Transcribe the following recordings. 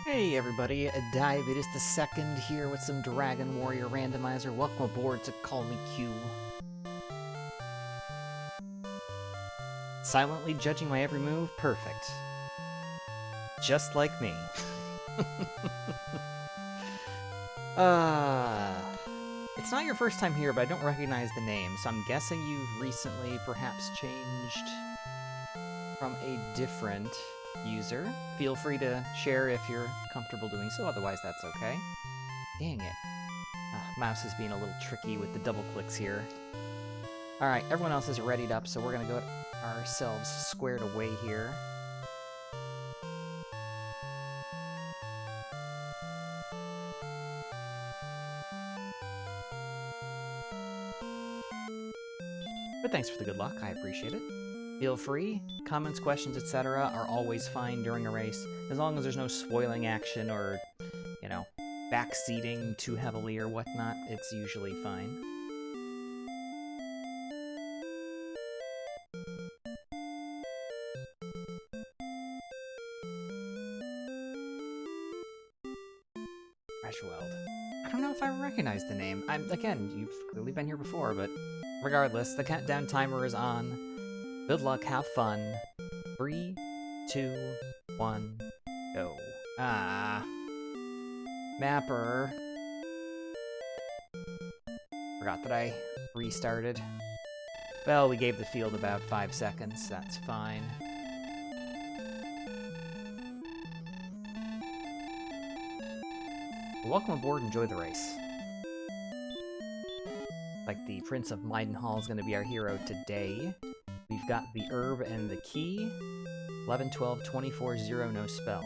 Hey everybody, Diabetes the Second here with some Dragon Warrior Randomizer. Welcome aboard to Call Me Q. Silently judging my every move? Perfect. Just like me. It's not your first time here, but I don't recognize the name, so I'm guessing you've recently perhaps changed from a different user. Feel free to share if you're comfortable doing so, otherwise that's okay. Dang it. Mouse is being a little tricky with the double clicks here. Alright, everyone else is readied up, so we're gonna go ourselves squared away here. But thanks for the good luck, I appreciate it. Feel free. Comments, questions, etc. are always fine during a race, as long as there's no spoiling action or, you know, backseating too heavily or whatnot, it's usually fine. Freshweld. I don't know if I recognize the name. Again, you've clearly been here before, but regardless, the countdown timer is on. Good luck, have fun. 3, 2, 1, go. Mapper. Forgot that I restarted. Well, we gave the field about 5 seconds, that's fine. Welcome aboard, enjoy the race. Like the Prince of Maidenhall is going to be our hero today. We've got the herb and the key. 11, 12, 24, 0, no spells.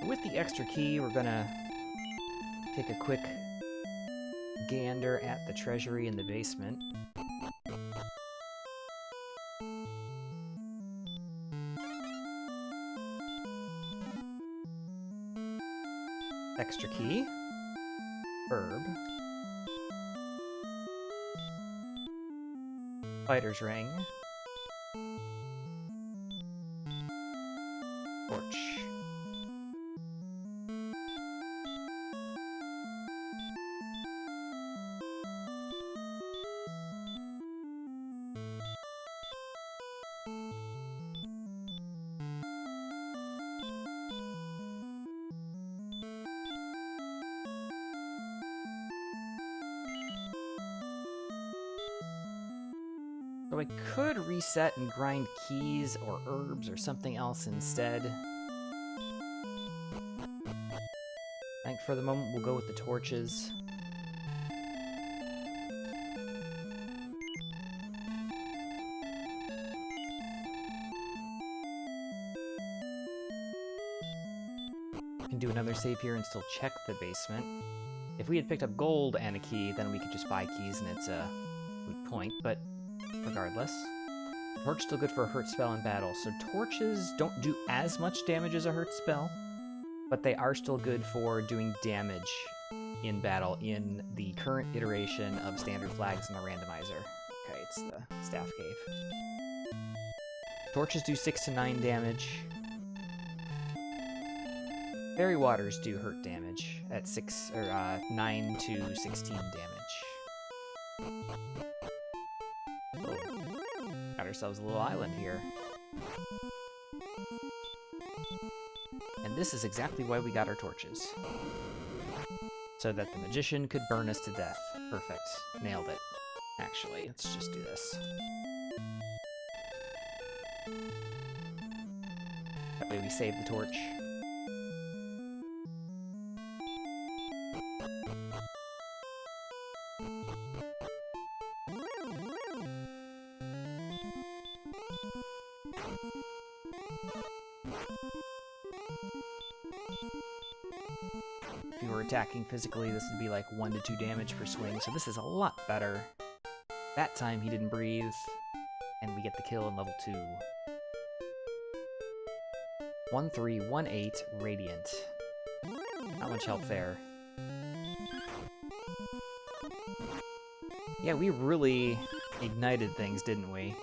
With the extra key, we're gonna take a quick gander at the treasury in the basement. Extra key. Herb. Fighter's ring. Torch. So I could reset and grind keys or herbs or something else instead. I think for the moment we'll go with the torches. We can do another save here and still check the basement. If we had picked up gold and a key, then we could just buy keys and it's a moot point, but regardless. Torch still good for a hurt spell in battle, so torches don't do as much damage as a hurt spell, but they are still good for doing damage in battle in the current iteration of standard flags in the randomizer. Okay, it's the staff cave. Torches do 6 to 9 damage. Fairy waters do hurt damage at 9 to 16 damage. Got ourselves a little island here. And this is exactly why we got our torches. So that the magician could burn us to death. Perfect. Nailed it. Actually, let's just do this. That way we save the torch. If you were attacking physically, this would be like 1 to 2 damage per swing, so this is a lot better. That time he didn't breathe, and we get the kill in level 2. 1318 Radiant. Not much help there. Yeah, we really ignited things, didn't we?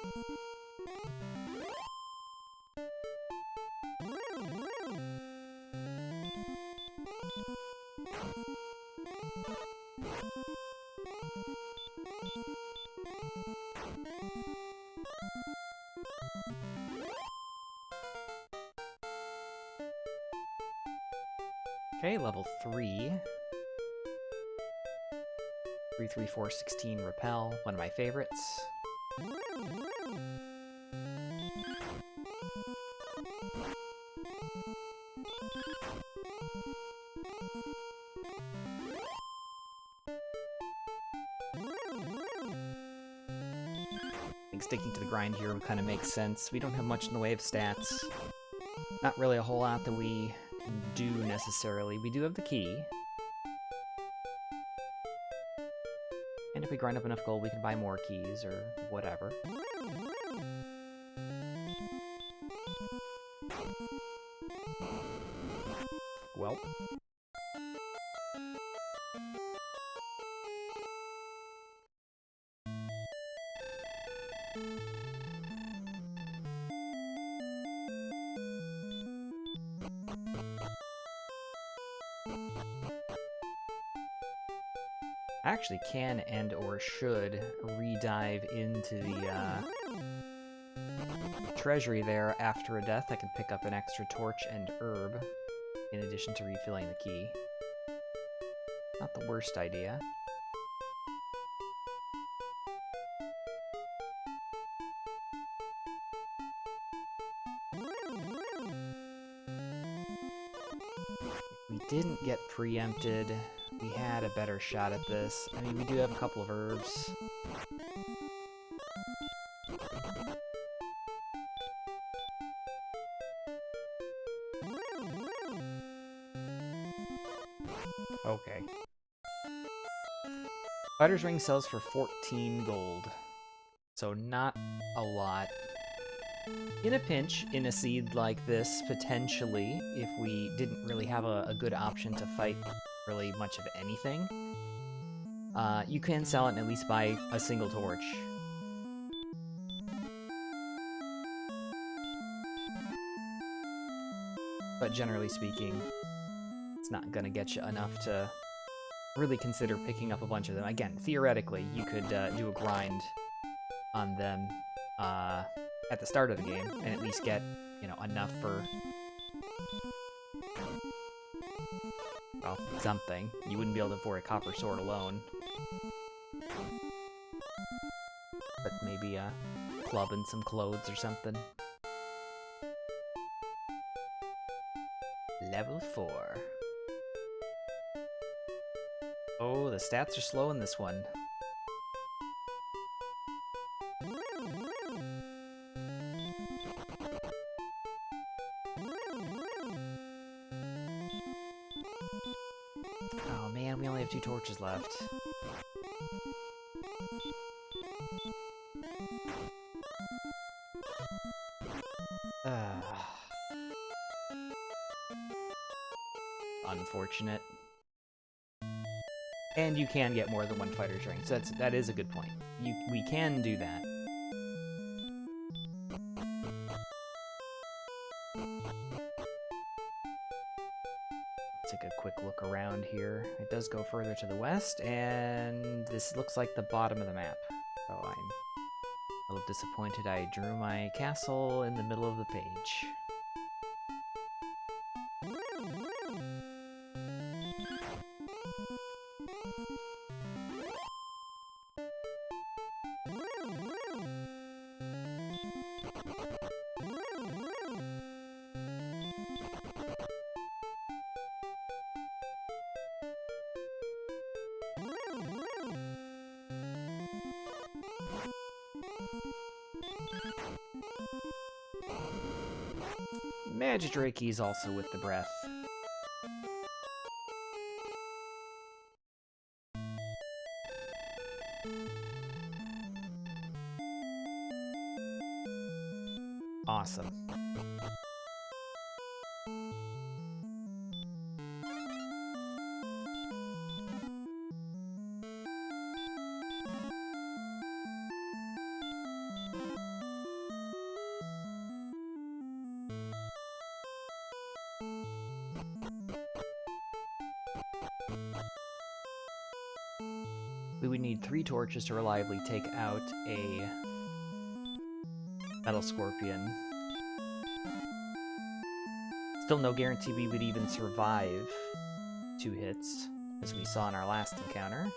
Okay, level 3. 33416 Repel, one of my favorites. I think sticking to the grind here would kind of make sense. We don't have much in the way of stats. Not really a whole lot that we can do necessarily. We do have the key. And if we grind up enough gold, we can buy more keys or whatever. Well. I actually can and or should re-dive into the treasury there after a death. I can pick up an extra torch and herb in addition to refilling the key. Not the worst idea. If we didn't get preempted, we had a better shot at this. I mean, we do have a couple of herbs. Okay. Fighter's Ring sells for 14 gold. So not a lot. In a pinch, in a seed like this, potentially, if we didn't really have a good option to fight really much of anything, you can sell it and at least buy a single torch. But generally speaking, it's not gonna get you enough to really consider picking up a bunch of them. Again, theoretically, you could do a grind on them at the start of the game and at least get, you know, enough for, well, something. You wouldn't be able to afford a copper sword alone. But maybe a club and some clothes or something. Level 4. Oh, the stats are slow in this one. Oh man, we only have 2 torches left. Unfortunate. And you can get more than one fighter's ring, so that is a good point. We can do that. Take a quick look around here. It does go further to the west, and this looks like the bottom of the map. So I'm a little disappointed I drew my castle in the middle of the page. Magidrake is also with the breath. Awesome. We would need 3 torches to reliably take out a Metal Scorpion. Still no guarantee we would even survive 2 hits, as we saw in our last encounter.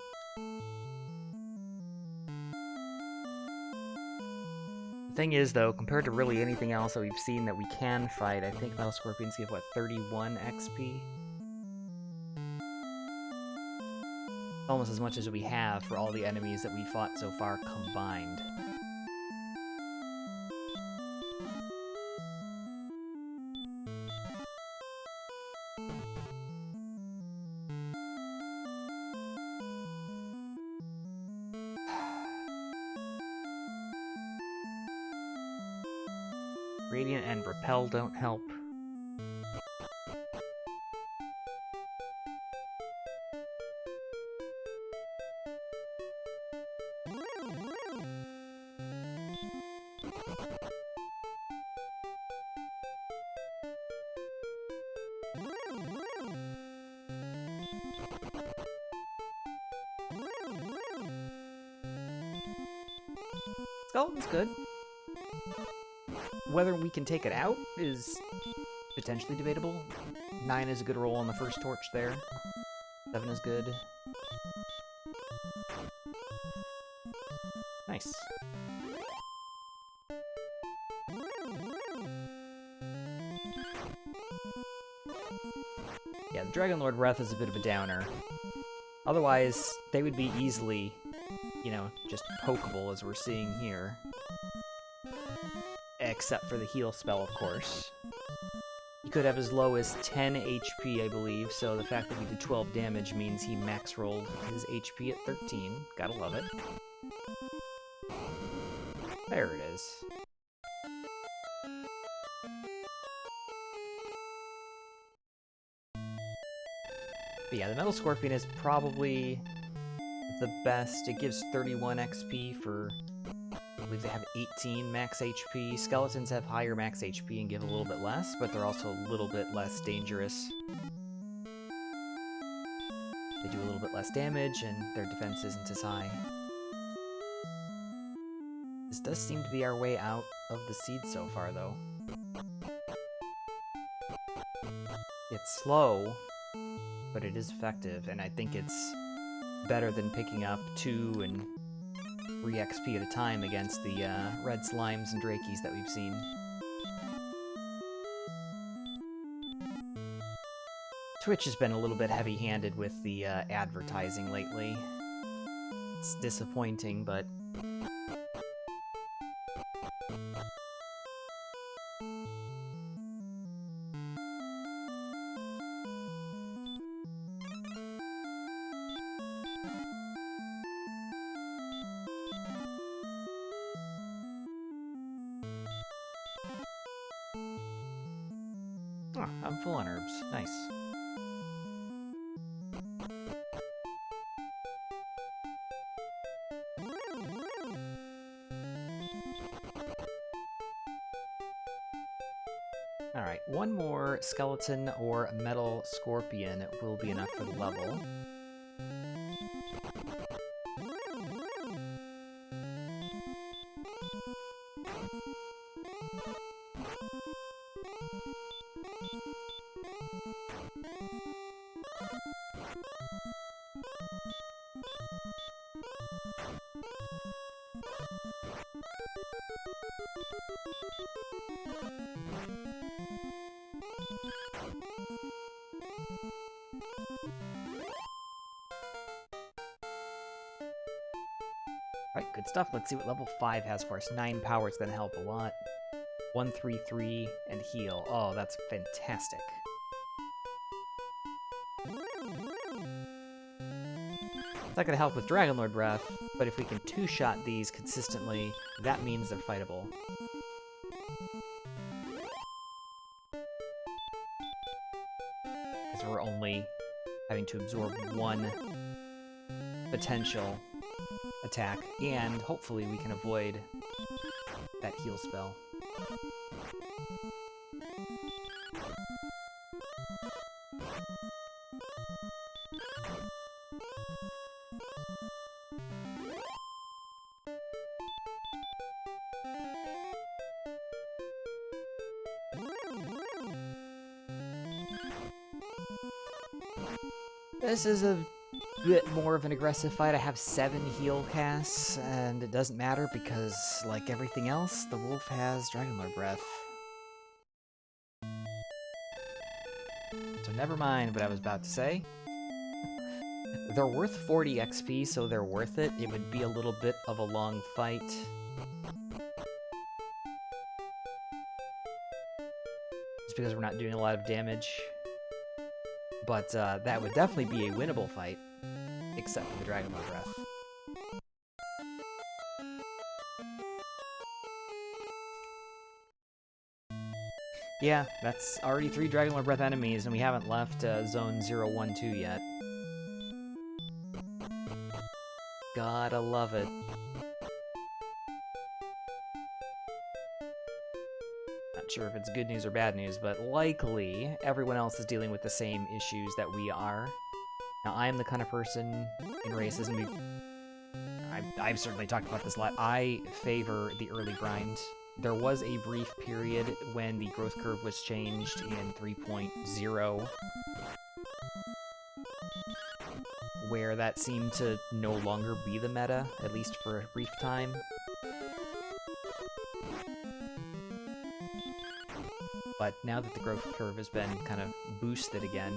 The thing is, though, compared to really anything else that we've seen that we can fight, I think Metal Scorpions give, what, 31 XP? Almost as much as we have for all the enemies that we fought so far combined. Radiant and Repel don't help. Skeleton's good. Whether we can take it out is potentially debatable. 9 is a good roll on the first torch there. 7 is good. Nice. Yeah, the Dragon Lord Wrath is a bit of a downer. Otherwise, they would be easily, you know, just pokeable as we're seeing here. Except for the heal spell, of course. He could have as low as 10 HP, I believe, so the fact that we did 12 damage means he max rolled his HP at 13. Gotta love it. There it is. But yeah, the Metal Scorpion is probably the best. It gives 31 XP for... I believe they have 18 max HP. Skeletons have higher max HP and give a little bit less, but they're also a little bit less dangerous. They do a little bit less damage, and their defense isn't as high. This does seem to be our way out of the seed so far, though. It's slow, but it is effective, and I think it's better than picking up 2 and 3 XP at a time against the red slimes and drakies that we've seen. Twitch has been a little bit heavy-handed with the advertising lately. It's disappointing, but... Oh, I'm full on herbs. Nice. Alright, one more skeleton or metal scorpion will be enough for the level. Alright, good stuff. Let's see what level 5 has for us. 9 power is going to help a lot. 1, 3, 3, and heal. Oh, that's fantastic. It's not going to help with Dragon Lord Breath, but if we can 2-shot these consistently, that means they're fightable. Because we're only having to absorb 1 potential attack, and hopefully we can avoid that heal spell. This is a bit more of an aggressive fight. I have 7 heal casts, and it doesn't matter because, like everything else, the wolf has Dragonlord Breath. So never mind what I was about to say. They're worth 40 XP, so they're worth it. It would be a little bit of a long fight. Just because we're not doing a lot of damage. But that would definitely be a winnable fight, except for the Dragonlord Breath. Yeah, that's already 3 Dragonlord Breath enemies, and we haven't left Zone 012 yet. Gotta love it. Not sure if it's good news or bad news, but likely everyone else is dealing with the same issues that we are. Now, I am the kind of person in races, and I've certainly talked about this a lot. I favor the early grind. There was a brief period when the growth curve was changed in 3.0, where that seemed to no longer be the meta, at least for a brief time. But now that the growth curve has been kind of boosted again,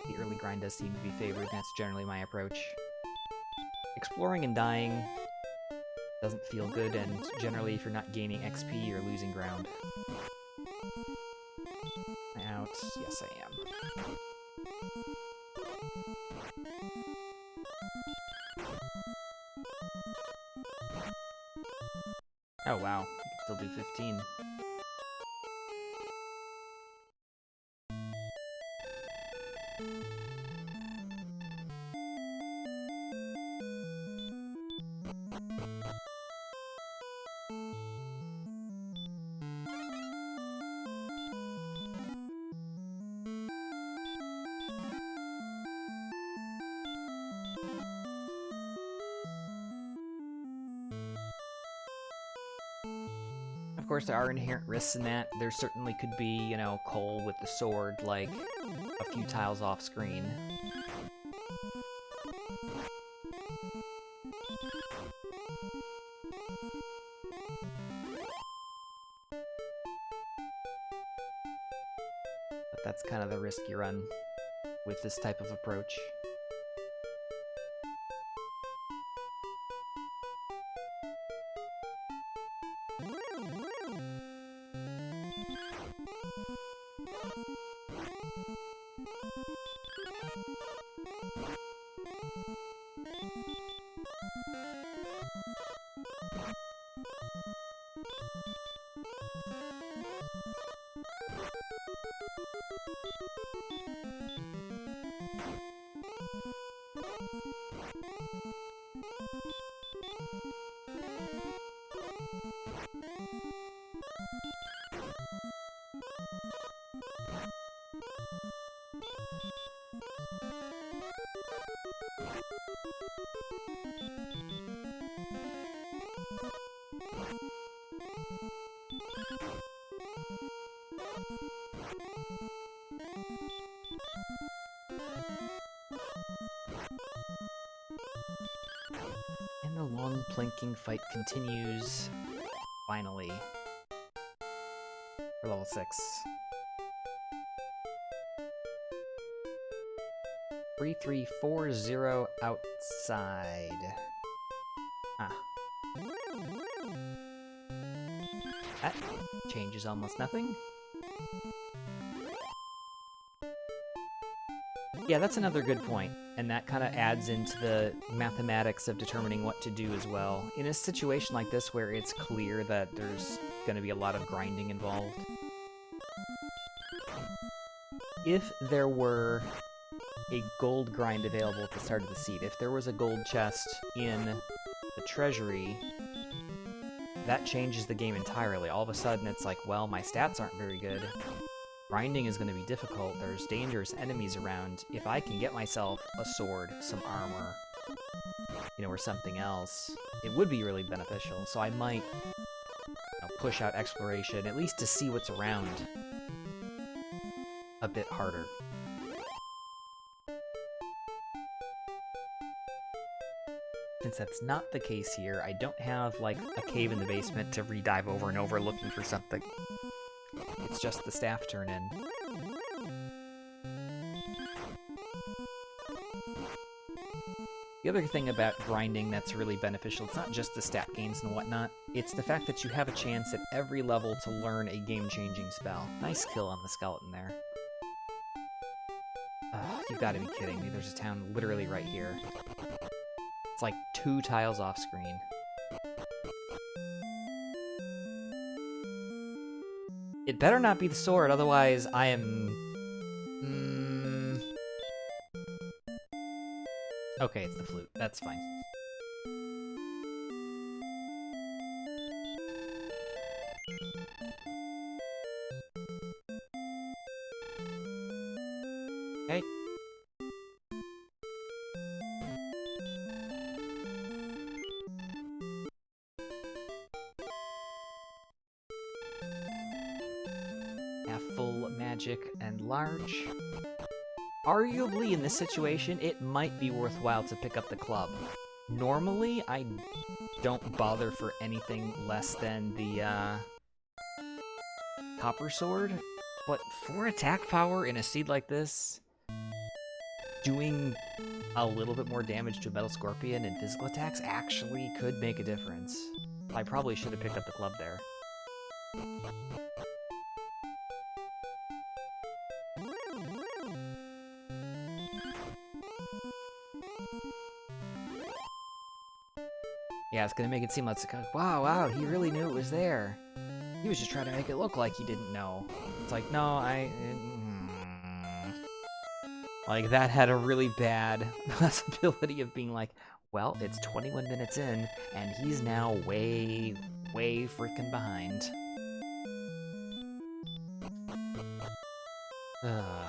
the early grind does seem to be favored, and that's generally my approach. Exploring and dying doesn't feel good, and generally if you're not gaining XP, you're losing ground. Am I out? Yes, I am. Oh wow, I can still do 15. Of course, there are inherent risks in that. There certainly could be, you know, Cole with the sword, like, a few tiles off screen. But that's kind of the risk you run with this type of approach. And the long plinking fight continues, finally, for level 6. 3340 outside. Ah. That changes almost nothing. Yeah, that's another good point, and that kind of adds into the mathematics of determining what to do as well. In a situation like this where it's clear that there's going to be a lot of grinding involved, if there were a gold grind available at the start of the seed, if there was a gold chest in the treasury, that changes the game entirely. All of a sudden it's like, well, my stats aren't very good. Grinding is going to be difficult. There's dangerous enemies around. If I can get myself a sword, some armor, you know, or something else, it would be really beneficial. So I might, you know, push out exploration, at least to see what's around, a bit harder. Since that's not the case here, I don't have, like, a cave in the basement to re-dive over and over looking for something. It's just the staff turn-in. The other thing about grinding that's really beneficial, it's not just the stat gains and whatnot, it's the fact that you have a chance at every level to learn a game-changing spell. Nice kill on the skeleton there. You've got to be kidding me, there's a town literally right here. It's like 2 tiles off screen. It better not be the sword, otherwise I am... Okay, it's the flute. That's fine. Okay. Half full magic and large. Arguably, in this situation, it might be worthwhile to pick up the club. Normally, I don't bother for anything less than the, copper sword, but for attack power in a seed like this, doing a little bit more damage to a metal scorpion and physical attacks actually could make a difference. I probably should have picked up the club there. Yeah, it's gonna make it seem like, wow, he really knew it was there. He was just trying to make it look like he didn't know. It's like, no, like, that had a really bad possibility of being like, well, it's 21 minutes in, and he's now way, way freaking behind. Ugh.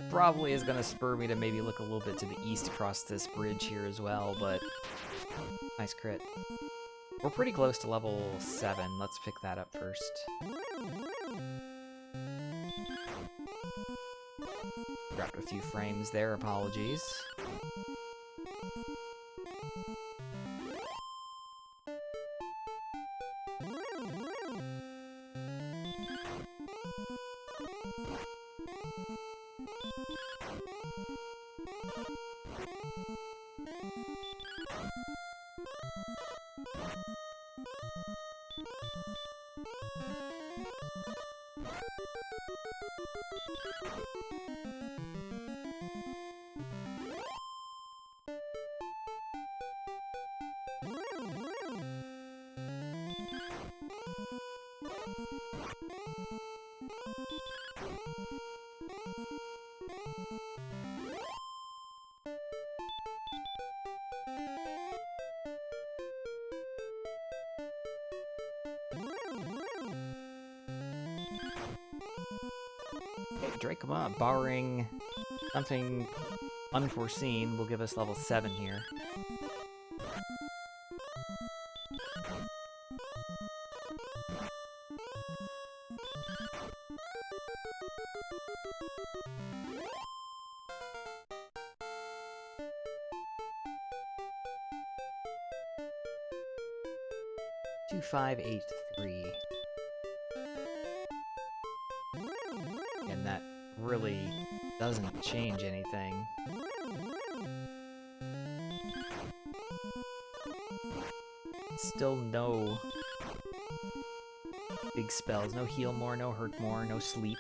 Probably is going to spur me to maybe look a little bit to the east across this bridge here as well, but nice crit. We're pretty close to level 7. Let's pick that up first. Dropped a few frames there, apologies. Dracoma, barring something unforeseen, will give us level 7 here. Two, 5, 8, 3. And that really doesn't change anything. Still no big spells. No heal more, no hurt more, no sleep.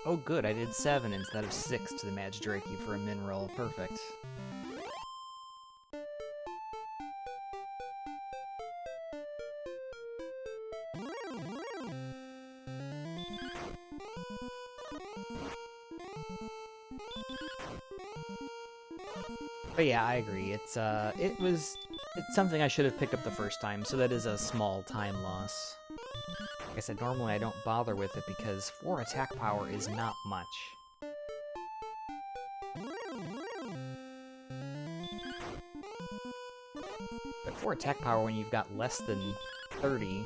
Oh good, I did 7 instead of 6 to the Magidraki for a min roll. Perfect. But yeah, I agree. It's something I should have picked up the first time, so that is a small time loss. Like I said, normally I don't bother with it because 4 attack power is not much. But 4 attack power when you've got less than 30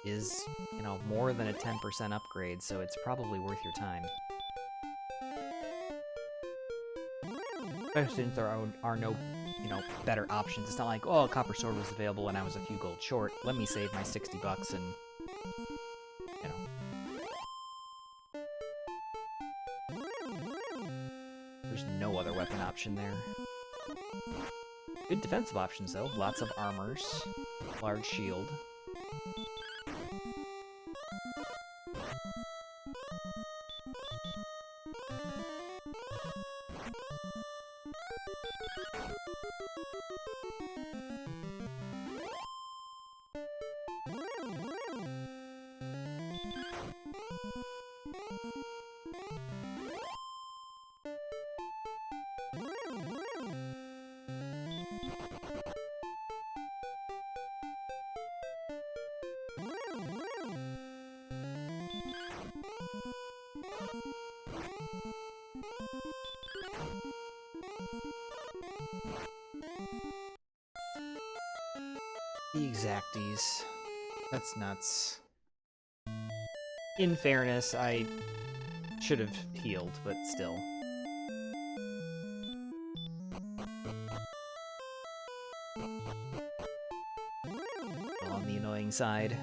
is, you know, more than a 10% upgrade, so it's probably worth your time. Especially since there are no, you know, better options. It's not like, oh, Copper Sword was available and I was a few gold short. Let me save my 60 bucks and, you know. There's no other weapon option there. Good defensive options, though. Lots of armors. Large shield. The exacties. That's nuts. In fairness, I should have healed, but still. On the annoying side.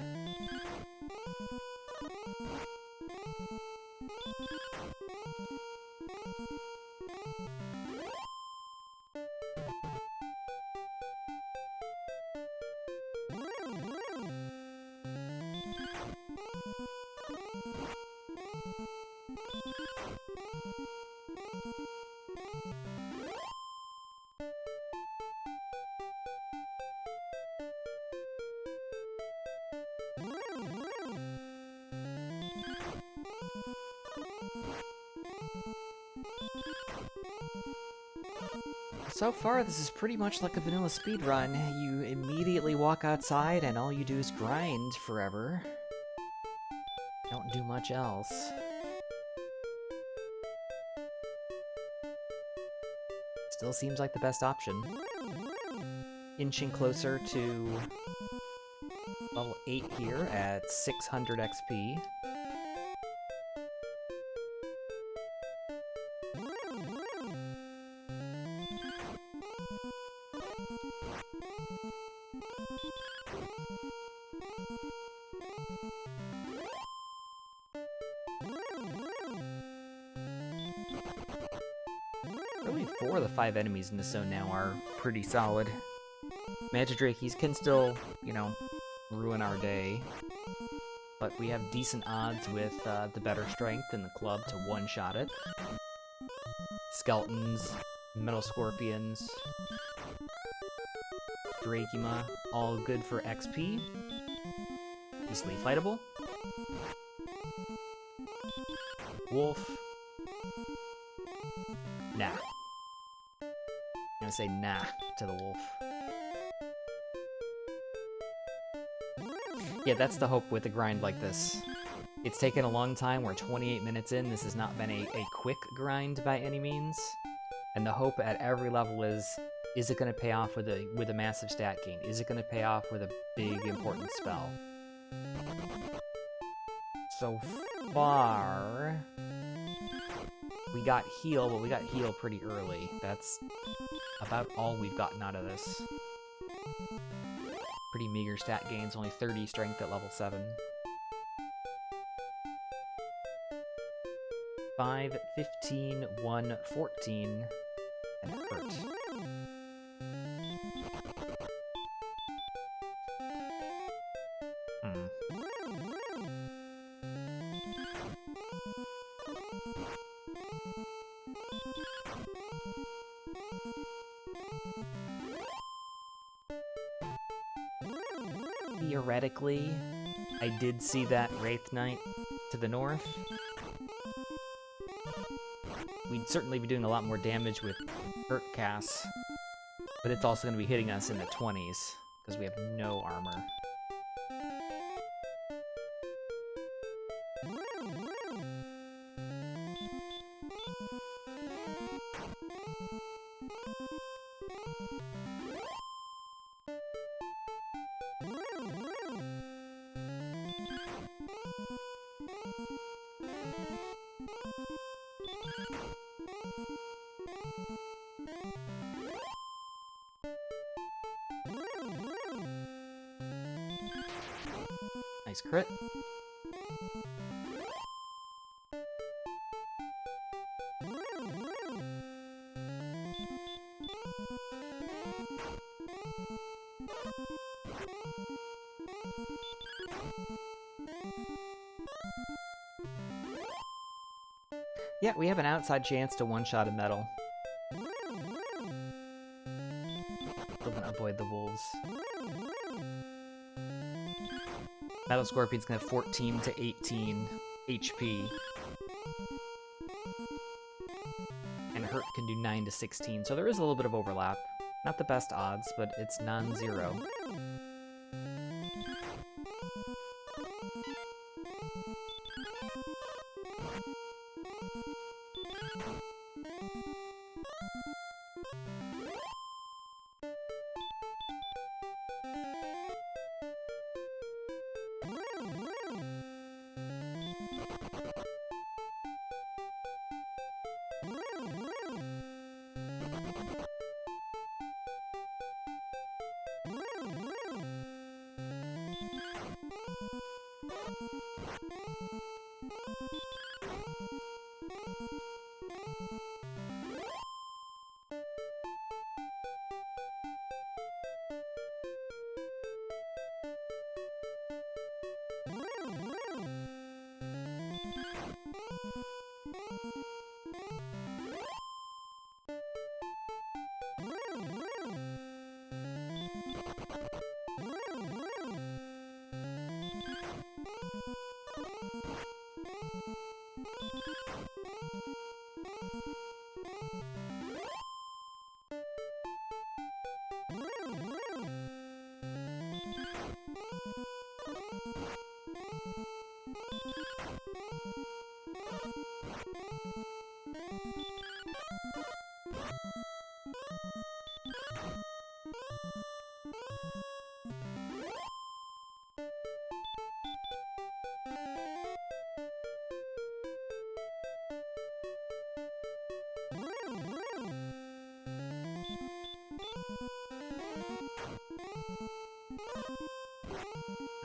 So far, this is pretty much like a vanilla speedrun. You immediately walk outside and all you do is grind forever. Don't do much else. Still seems like the best option. Inching closer to level 8 here at 600 XP. Really, 4 of the 5 enemies in the zone now are pretty solid. Magidrakes can still, you know, ruin our day. But we have decent odds with the better strength and the club to one-shot it. Skeletons, metal scorpions, Dracula, all good for XP. Easily fightable. Wolf. Nah. I'm gonna say nah to the wolf. Yeah, that's the hope with a grind like this. It's taken a long time, we're 28 minutes in, this has not been a quick grind by any means. And the hope at every level is it gonna pay off with a massive stat gain? Is it gonna pay off with a big important spell? So far, we got heal, but we got heal pretty early. That's about all we've gotten out of this. Pretty meager stat gains, only 30 strength at level 7. 5, 15, 1, 14, and hurt. Theoretically, I did see that Wraith Knight to the north. we'd certainly be doing a lot more damage with Hurt Cass, but it's also going to be hitting us in the 20s, because we have no armor. Nice crit. Yeah, we have an outside chance to one-shot a metal. Still gonna avoid the wolves. Metal Scorpion's gonna have 14 to 18 HP. And Hurt can do 9 to 16, so there is a little bit of overlap. Not the best odds, but it's non-zero.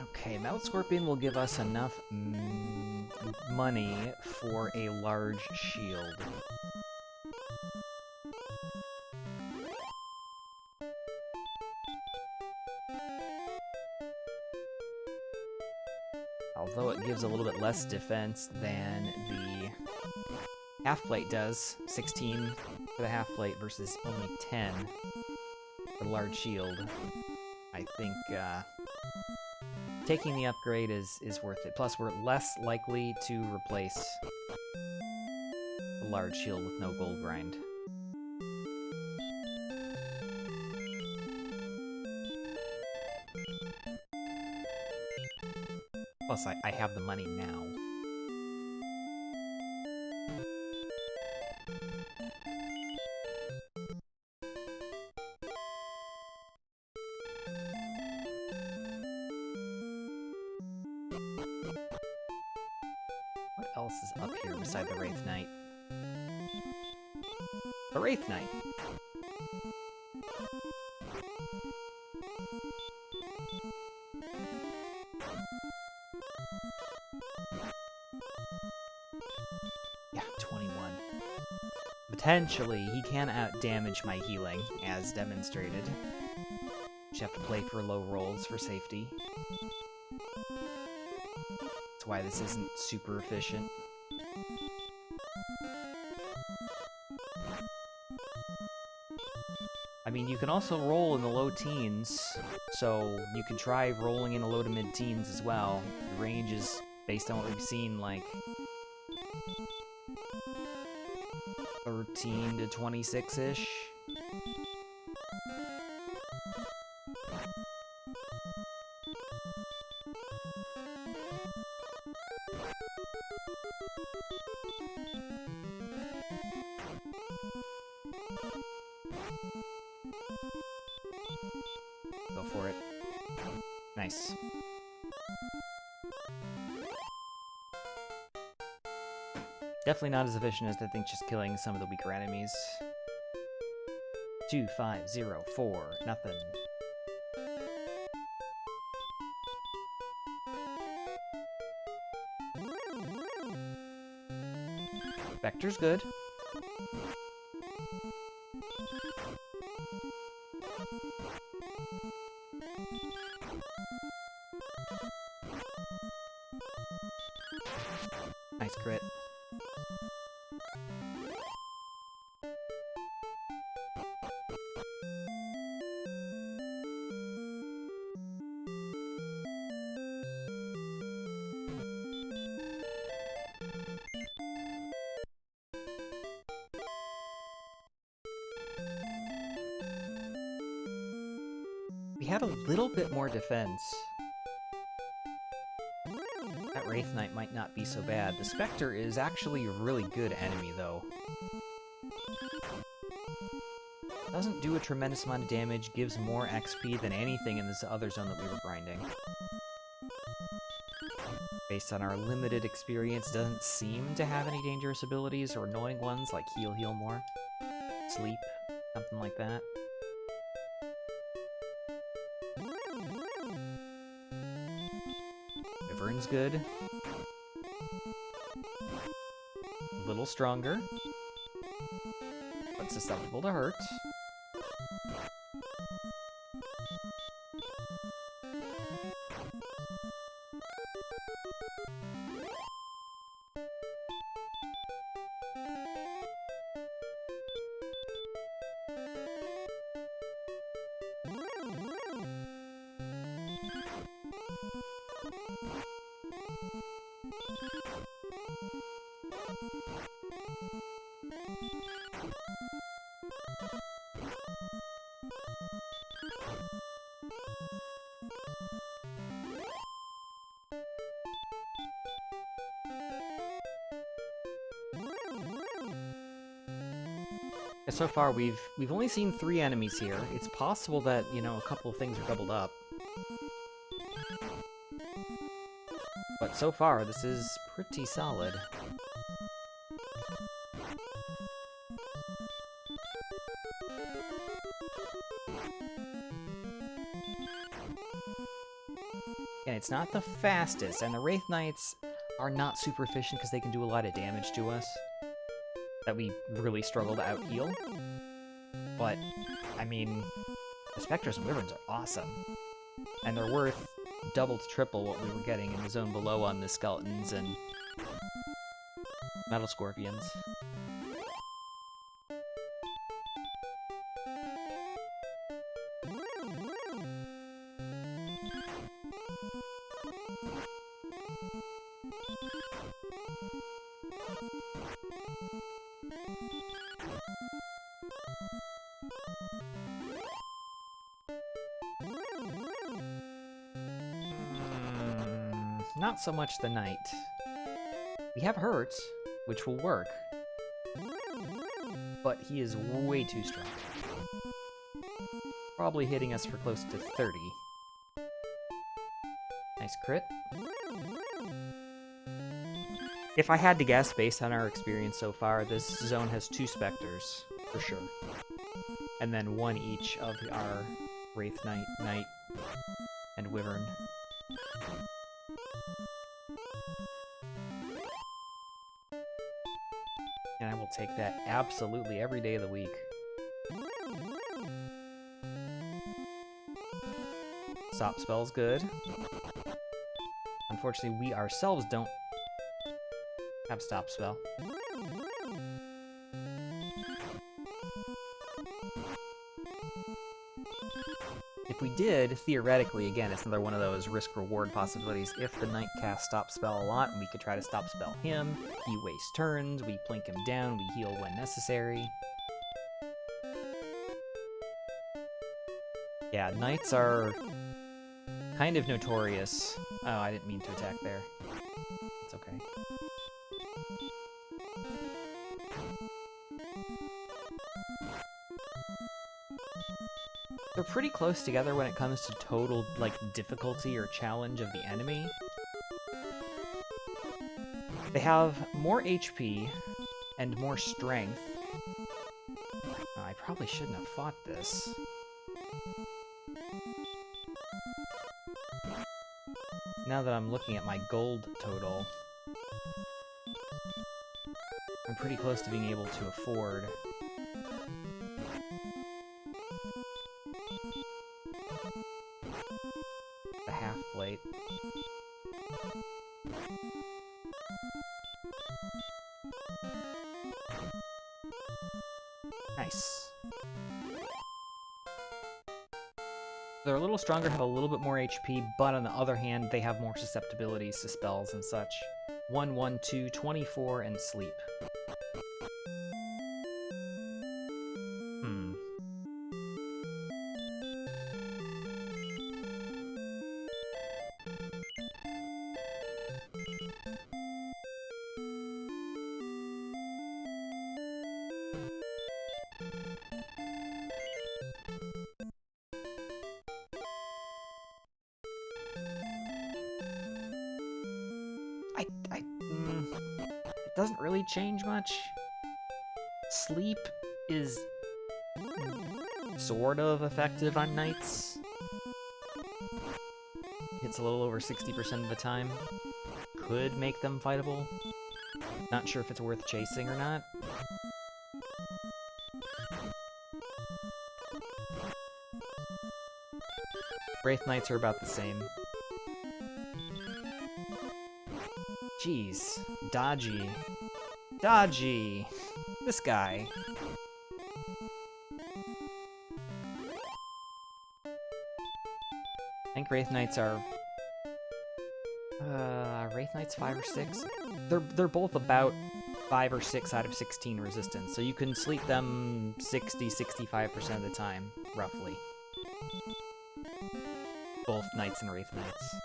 Okay, Metal Scorpion will give us enough money for a large shield. Although it gives a little bit less defense than the half-plate does. 16 for the half-plate versus only 10 for the large shield. I think taking the upgrade is worth it. Plus, we're less likely to replace the large shield with no gold grind. Plus, I have the money now. What else is up here beside the Wraith Knight? The Wraith Knight! Yeah, 21. Potentially, he can out-damage my healing, as demonstrated. Just have to play for low rolls for safety. That's why this isn't super efficient. I mean, you can also roll in the low teens, so you can try rolling in the low to mid-teens as well. The range is, based on what we've seen, like 13 to 26-ish. Go for it. Nice. Definitely not as efficient as I think just killing some of the weaker enemies. 2, 5, 0, 4, nothing. Vector's good. Nice crit. We had a little bit more defense. That Wraith Knight might not be so bad. The Spectre is actually a really good enemy, though. Doesn't do a tremendous amount of damage, gives more XP than anything in this other zone that we were grinding. Based on our limited experience, doesn't seem to have any dangerous abilities or annoying ones like heal more, sleep, something like that. Wyvern's good. A little stronger, but susceptible to hurt. So far, we've only seen 3 enemies here. It's possible that, you know, a couple of things are doubled up. But so far, this is pretty solid. And it's not the fastest, and the Wraith Knights are not super efficient because they can do a lot of damage to us that we really struggle to out-heal. But, I mean, the Spectres and Wyverns are awesome. And they're worth double to triple what we were getting in the zone below on the Skeletons and Metal Scorpions. Not so much the Knight. We have Hurt, which will work, but he is way too strong. Probably hitting us for close to 30. Nice crit. If I had to guess, based on our experience so far, this zone has 2 Spectres, for sure. And then 1 each of our Wraith Knight, and Wyvern. And I will take that absolutely every day of the week. Stop spell's good. Unfortunately, we ourselves don't have stop spell. If we did, theoretically, again, it's another one of those risk-reward possibilities. If the knight casts Stop Spell a lot, we could try to Stop Spell him. He wastes turns, we plink him down, we heal when necessary. Yeah, knights are kind of notorious. Oh, I didn't mean to attack there. It's okay. They're pretty close together when it comes to total, like, difficulty or challenge of the enemy. They have more HP and more strength. Oh, I probably shouldn't have fought this. Now that I'm looking at my gold total, I'm pretty close to being able to afford the half plate. Nice. They're a little stronger, have a little bit more HP, but on the other hand, they have more susceptibilities to spells and such. 1, 1, 2, 24, and sleep. It doesn't really change much. Sleep is sort of effective on knights. Hits a little over 60% of the time. Could make them fightable. Not sure if it's worth chasing or not. Wraith Knights are about the same. Jeez. Dodgy. Dodgy! This guy. I think Wraith Knights are... Wraith Knights 5 or 6? They're both about 5 or 6 out of 16 resistance, so you can sleep them 60-65% of the time, roughly. Both Knights and Wraith Knights.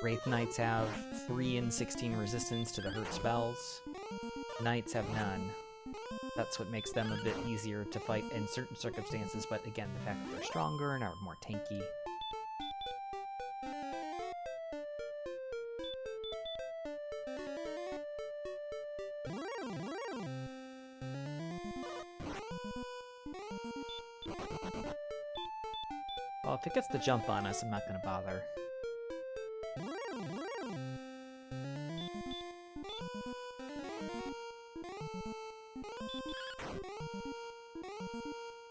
Wraith Knights have 3 and 16 resistance to the hurt spells. Knights have none. That's what makes them a bit easier to fight in certain circumstances, but again, the fact that they're stronger and are more tanky. Well, if it gets the jump on us, I'm not gonna bother.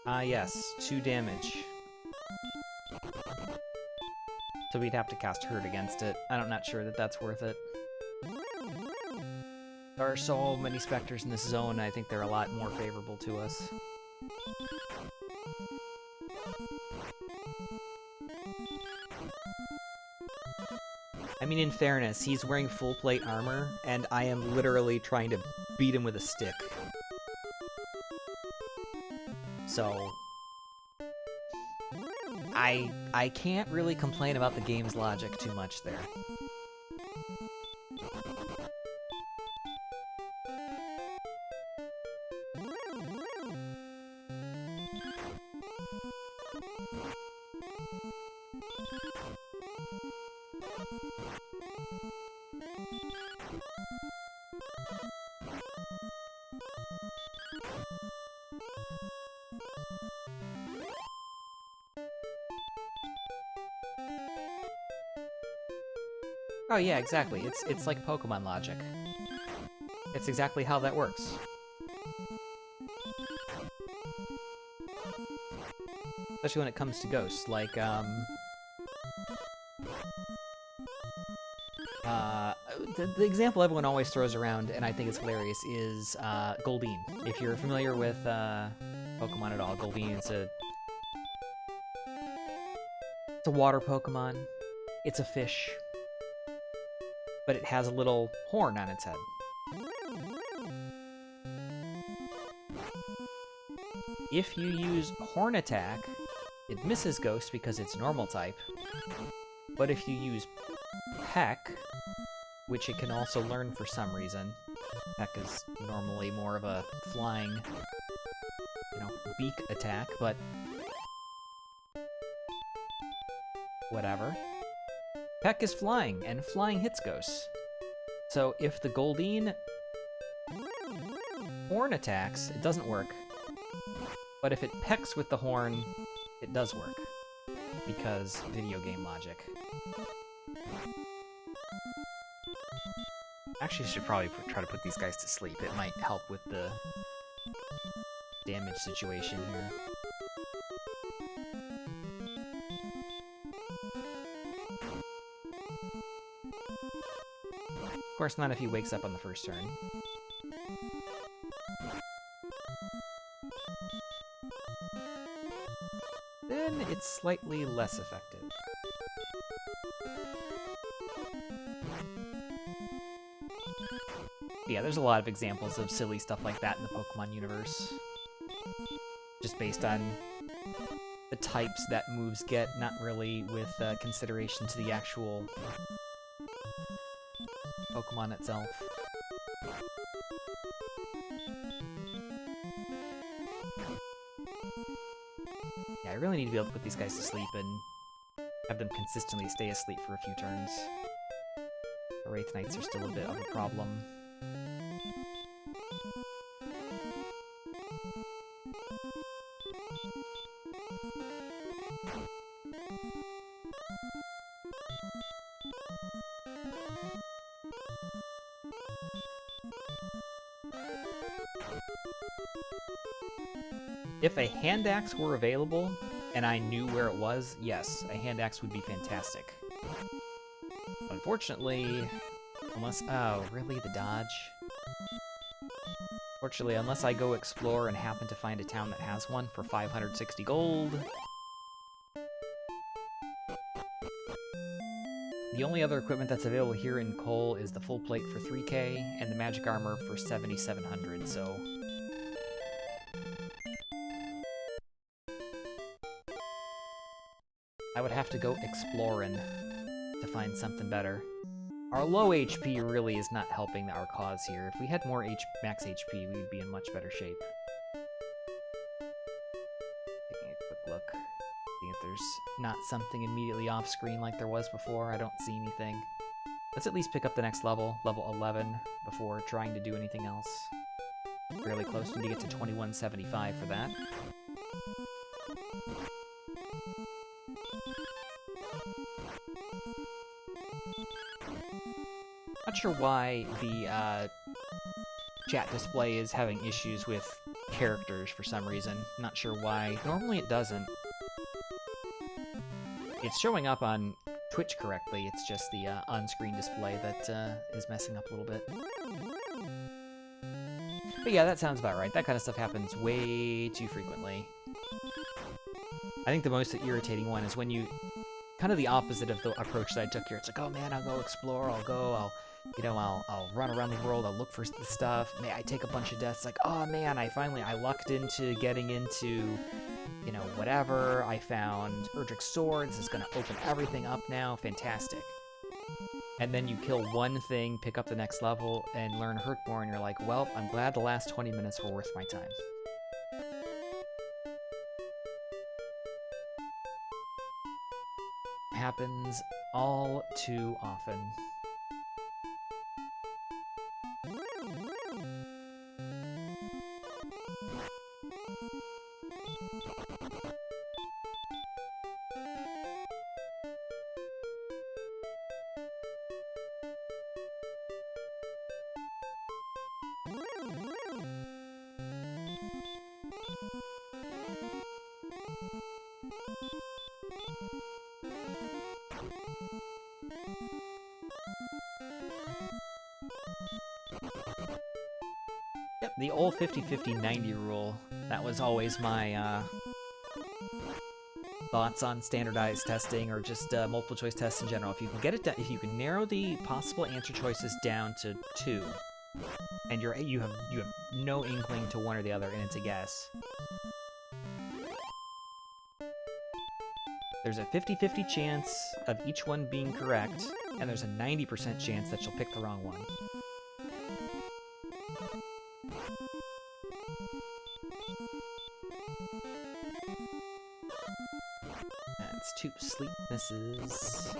Ah, yes, 2 damage. So we'd have to cast Hurt against it. I'm not sure that that's worth it. There are so many specters in this zone, I think they're a lot more favorable to us. I mean, in fairness, he's wearing full plate armor, and I am literally trying to beat him with a stick. So... I can't really complain about the game's logic too much there. Oh yeah, exactly. It's like Pokemon logic. It's exactly how that works. Especially when it comes to ghosts, like, The example everyone always throws around, and I think it's hilarious, is Goldeen. If you're familiar with Pokemon at all, Goldeen is it's a water Pokemon. It's a fish, but it has a little horn on its head. If you use Horn Attack, it misses Ghost because it's normal type. But if you use Peck, which it can also learn for some reason, Peck is normally more of a flying, beak attack, but whatever. Peck is flying, and flying hits Ghosts. So if the Goldeen horn attacks, it doesn't work. But if it pecks with the horn, it does work. Because video game logic. Actually, I should probably try to put these guys to sleep. It might help with the damage situation here. Of course, not if he wakes up on the first turn. Then it's slightly less effective. Yeah, there's a lot of examples of silly stuff like that in the Pokemon universe. Just based on the types that moves get, not really with consideration to the actual Pokemon itself. Yeah, I really need to be able to put these guys to sleep and have them consistently stay asleep for a few turns. The Wraith Knights are still a bit of a problem. If a hand axe were available, and I knew where it was, yes, a hand axe would be fantastic. Unfortunately, unless... Oh, really? The dodge? Fortunately, unless I go explore and happen to find a town that has one for 560 gold... The only other equipment that's available here in Cole is the full plate for 3k, and the magic armor for 7,700, so... I would have to go exploring to find something better. Our low HP really is not helping our cause here. If we had more max HP, we would be in much better shape. Taking a quick look. See if there's not something immediately off screen like there was before. I don't see anything. Let's at least pick up the next level, level 11, before trying to do anything else. Fairly close. We need to get to 2175 for that. Not sure why the chat display is having issues with characters for some reason. Not sure why. Normally it doesn't. It's showing up on Twitch correctly, it's just the on-screen display that is messing up a little bit. But yeah, that sounds about right. That kind of stuff happens way too frequently. I think the most irritating one is when you... Kind of the opposite of the approach that I took here. It's like, oh man, I'll go explore, I'll run around the world, I'll look for the stuff. May I take a bunch of deaths? Like, oh man, I lucked into getting into, whatever. I found Erdrick's sword. This is gonna open everything up now. Fantastic. And then you kill one thing, pick up the next level, and learn Hurtmore, and you're like, well, I'm glad the last 20 minutes were worth my time. Happens all too often. the old 50-50-90 rule, that was always my thoughts on standardized testing or just multiple choice tests in general. If you can get it down, if you can narrow the possible answer choices down to 2, and you have no inkling to one or the other, and it's a guess. There's a 50-50 chance of each one being correct, and there's a 90% chance that you'll pick the wrong one. That's 2 sleep misses.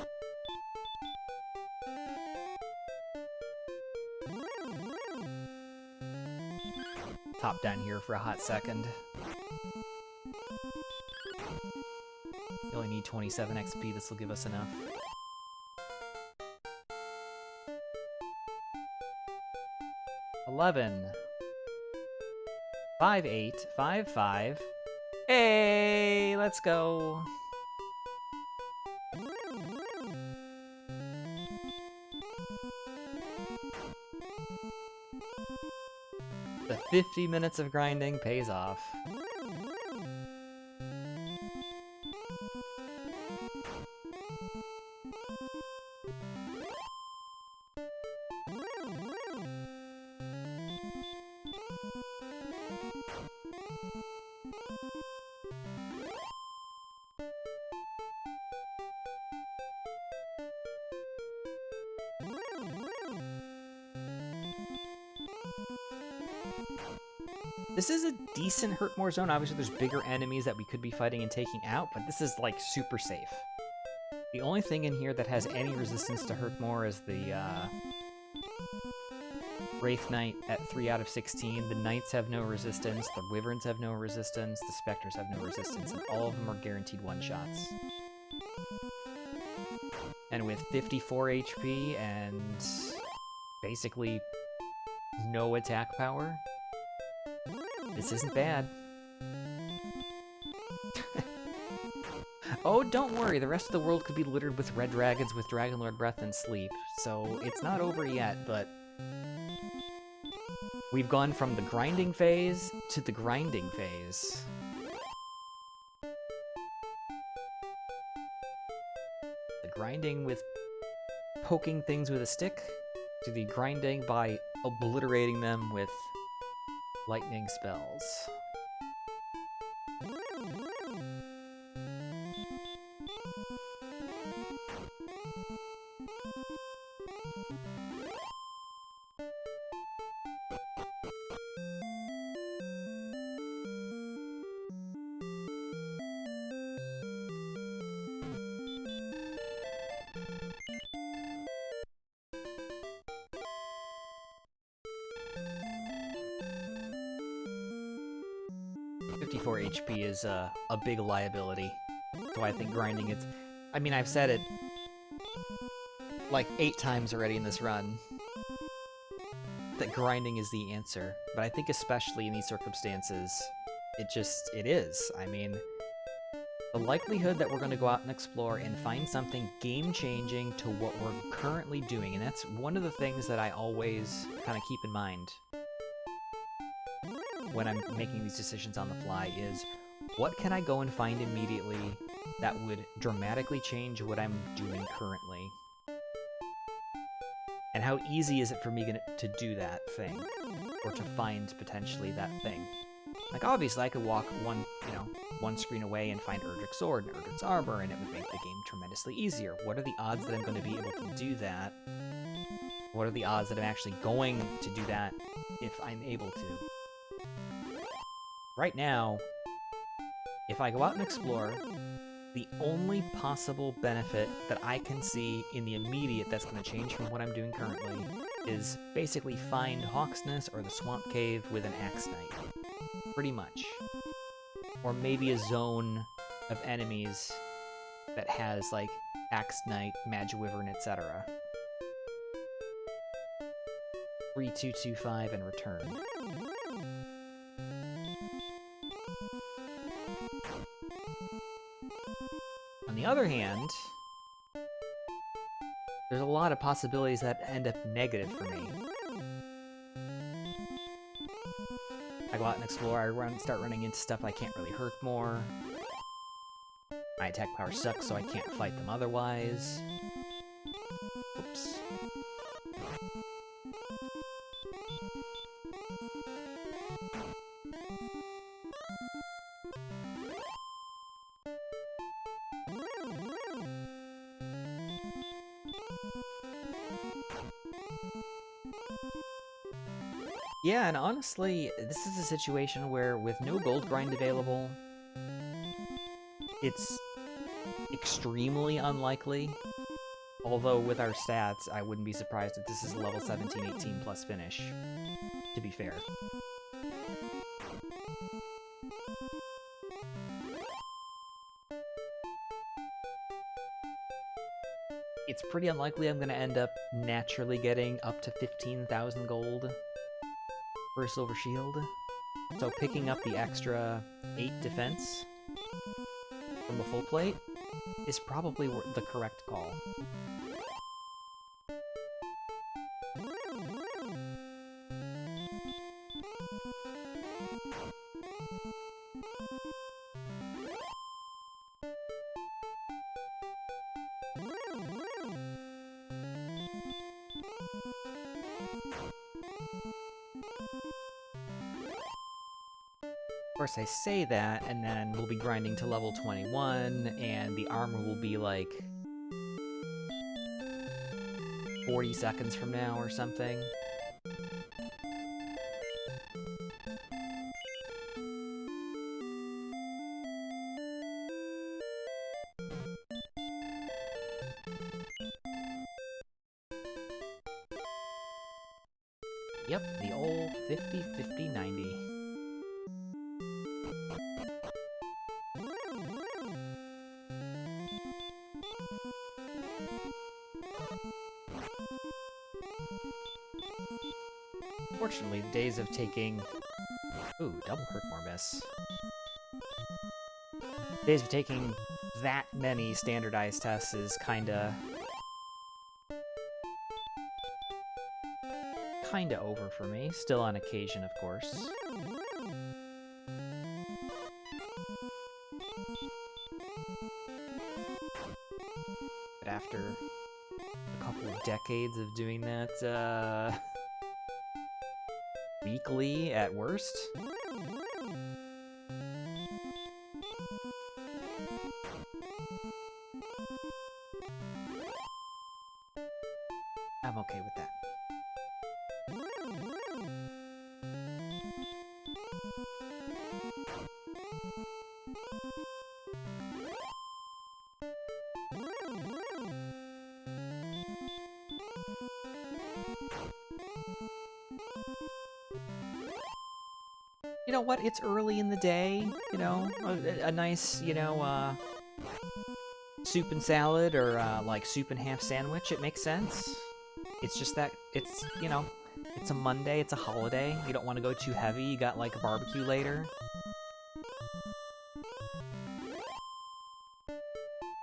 Top down here for a hot second. You only need 27 XP, this will give us enough. $11. 5-8. 5-5. Hey, let's go. The 50 minutes of grinding pays off. This is a decent Hurtmore zone. Obviously, there's bigger enemies that we could be fighting and taking out, but this is, like, super safe. The only thing in here that has any resistance to Hurtmore is the, Wraith Knight at 3 out of 16. The Knights have no resistance, the Wyverns have no resistance, the Spectres have no resistance, and all of them are guaranteed one-shots. And with 54 HP and basically no attack power, this isn't bad. Oh, don't worry, the rest of the world could be littered with red dragons with Dragonlord Breath and Sleep, so it's not over yet, but we've gone from the grinding phase to the grinding phase. The grinding with poking things with a stick to the grinding by obliterating them with lightning spells. HP is a big liability, so I think grinding is... I mean, I've said it like 8 times already in this run, that grinding is the answer, but I think especially in these circumstances, it is. I mean, the likelihood that we're going to go out and explore and find something game-changing to what we're currently doing, and that's one of the things that I always kind of keep in mind when I'm making these decisions on the fly, is what can I go and find immediately that would dramatically change what I'm doing currently? And how easy is it for me to do that thing? Or to find, potentially, that thing? Like, obviously, I could walk one screen away and find Erdrick's Sword and Erdrick's Armor, and it would make the game tremendously easier. What are the odds that I'm going to be able to do that? What are the odds that I'm actually going to do that if I'm able to? Right now, if I go out and explore, the only possible benefit that I can see in the immediate that's going to change from what I'm doing currently is basically find Hawksness or the Swamp Cave with an Axe Knight. Pretty much. Or maybe a zone of enemies that has, like, Axe Knight, Magiwyvern, etc. 3225 and return. On the other hand, there's a lot of possibilities that end up negative for me. I go out and explore, I start running into stuff I can't really hurt more. My attack power sucks, so I can't fight them otherwise. Oops. Yeah, and honestly, this is a situation where with no gold grind available, it's extremely unlikely. Although with our stats, I wouldn't be surprised if this is a level 17, 18 plus finish, to be fair. It's pretty unlikely I'm going to end up naturally getting up to 15,000 gold for a silver shield. So picking up the extra 8 defense from a full plate is probably the correct call. Of course, I say that, and then we'll be grinding to level 21, and the armor will be like 40 seconds from now or something. Yep, the old 50, 50, 90. Fortunately, the days of taking... Ooh, double hurt more miss. Days of taking that many standardized tests is kinda over for me. Still on occasion, of course. But after a couple of decades of doing that, weekly at worst. I'm okay with that. You know what? It's early in the day, you know, a nice, you know, soup and salad or, like, soup and half sandwich, it makes sense. It's just that, it's, you know, it's a Monday, it's a holiday, you don't want to go too heavy, you got, like, a barbecue later.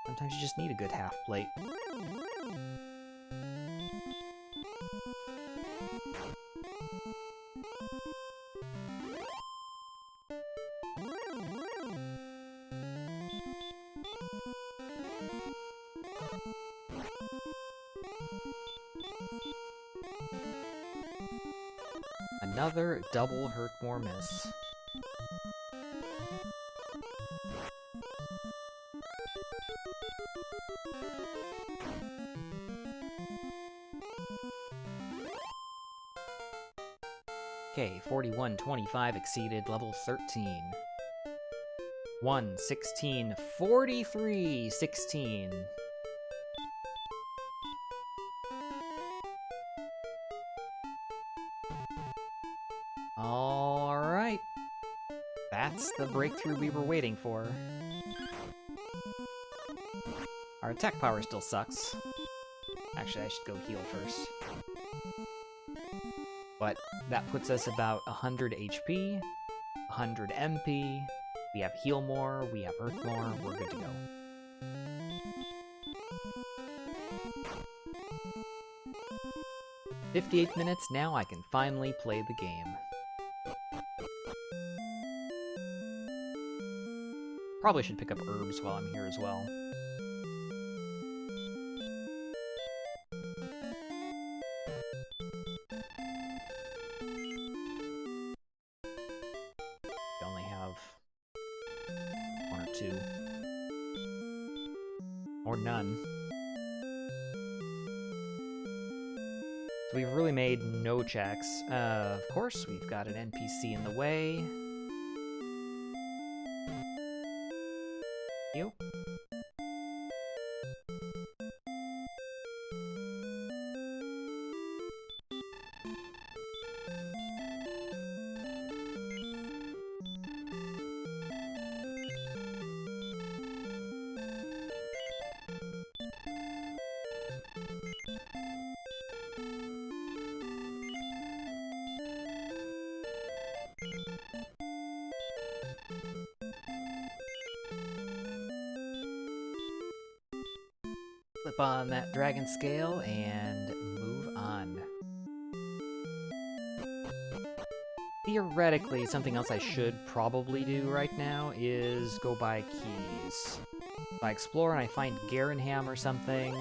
Sometimes you just need a good half plate. Another double hurt more miss. Okay, 41-25 exceeded level 13. 1-16, 43-16. Alright. That's the breakthrough we were waiting for. Our attack power still sucks. Actually, I should go heal first. But that puts us about 100 HP, 100 MP, we have heal more, we have earth more, we're good to go. "58 minutes, now I can finally play the game." Probably should pick up herbs while I'm here as well. We only have one or two. Or none. So we've really made no checks. Of course, we've got an NPC in the way. You? Flip on that dragon scale and move on. Theoretically, something else I should probably do right now is go buy keys. If I explore and I find Garenham or something,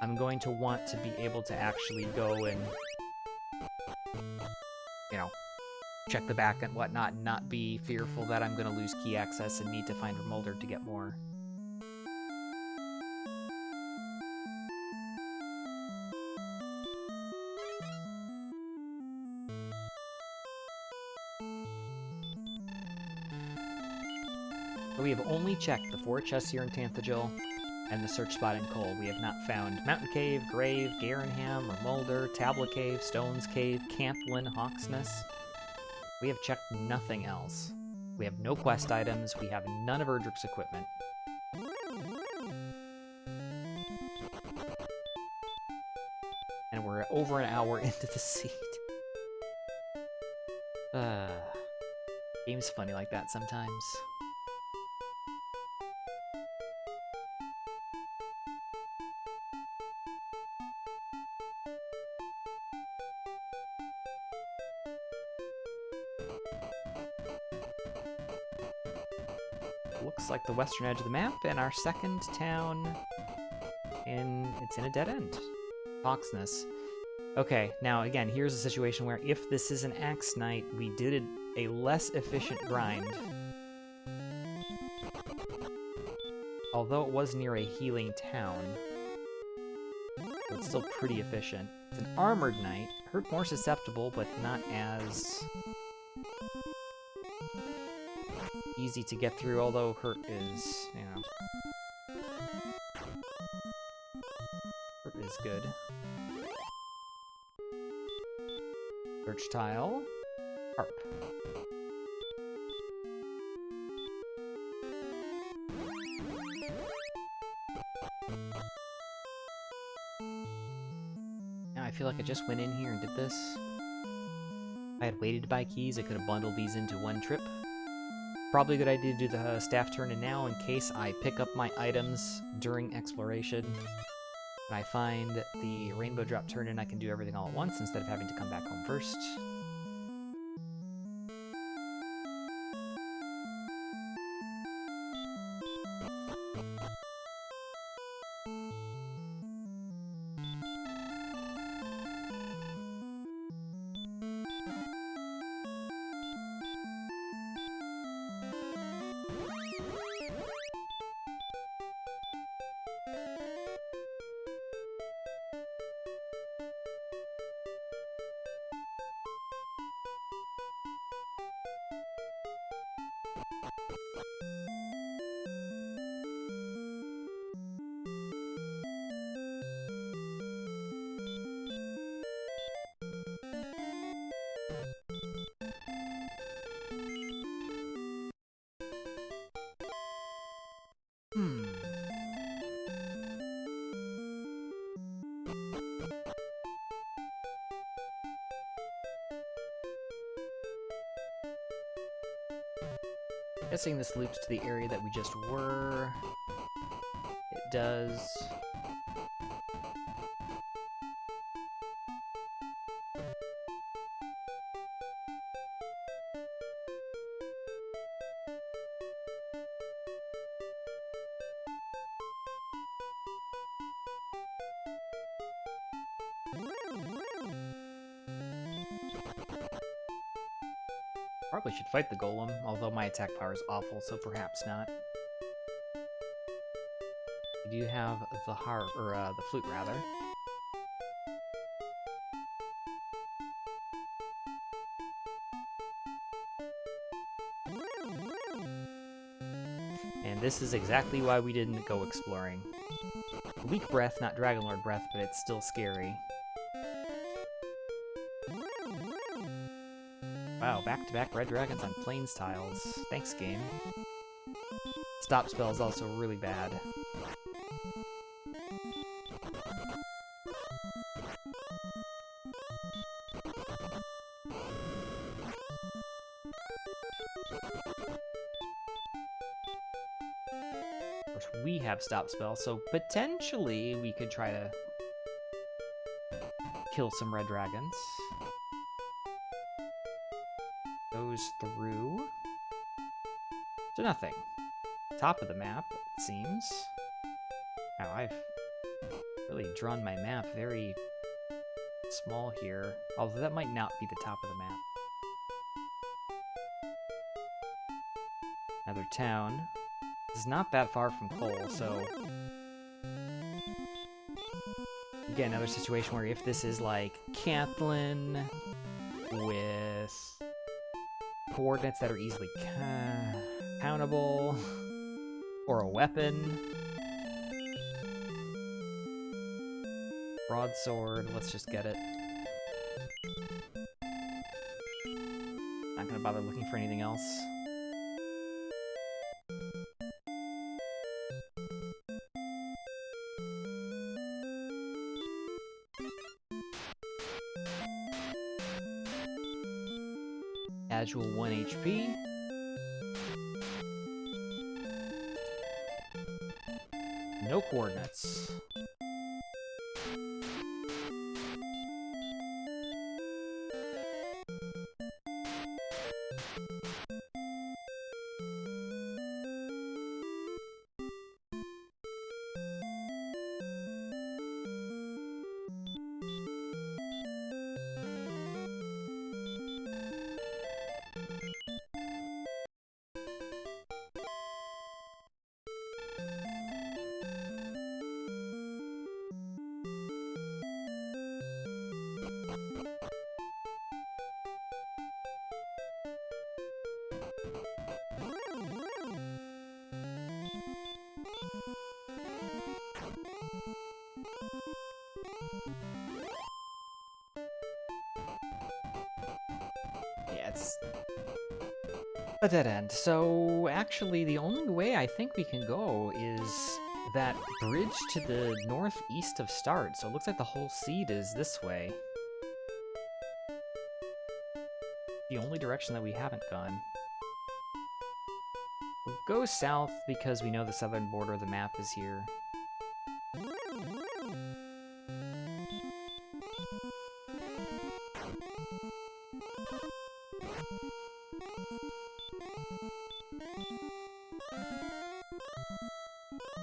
I'm going to want to be able to actually go and, you know, check the back and whatnot and not be fearful that I'm going to lose key access and need to find Remolder to get more. So we have only checked the 4 chests here in Tanthagil and the search spot in Cole. We have not found Mountain Cave, Grave, Garenham, Remolder, Tablet Cave, Stones Cave, Camplin, Hawksness. We have checked nothing else. We have no quest items. We have none of Erdrick's equipment. And we're over an hour into the seed. Game's funny like that sometimes. Looks like the western edge of the map, and our second town, it's in a dead end. Hawksness. Okay, now again, here's a situation where if this is an Axe Knight, we did a less efficient grind. Although it was near a healing town, it's still pretty efficient. It's an Armored Knight, hurt more susceptible, but not as easy to get through, although hurt is, you know, hurt is good. Search tile, harp. Now I feel like I just went in here and did this. If I had waited to buy keys, I could have bundled these into one trip. Probably a good idea to do the staff turn-in now in case I pick up my items during exploration. When I find the rainbow drop turn-in, I can do everything all at once instead of having to come back home first. Guessing this loops to the area that we just were. It does. Probably should fight the golem, although my attack power is awful, so perhaps not. We do have the harp, or the flute rather. And this is exactly why we didn't go exploring. Weak breath, not Dragonlord breath, but it's still scary. Wow, back-to-back red dragons on plains tiles. Thanks, game. Stop spell is also really bad. Of course, we have stop spell, so potentially we could try to kill some red dragons. Goes through. So nothing. Top of the map, it seems. Now, I've really drawn my map very small here, although that might not be the top of the map. Another town. This is not that far from Cole, so... Again, another situation where if this is like Kathleen with coordinates that are easily countable, or a weapon. Broadsword, let's just get it. Not gonna bother looking for anything else. Casual 1 HP. No coordinates. Yeah, it's a dead end. So actually the only way I think we can go is that bridge to the northeast of Start. So it looks like the whole seed is this way. The only direction that we haven't gone. We'll go south because we know the southern border of the map is here.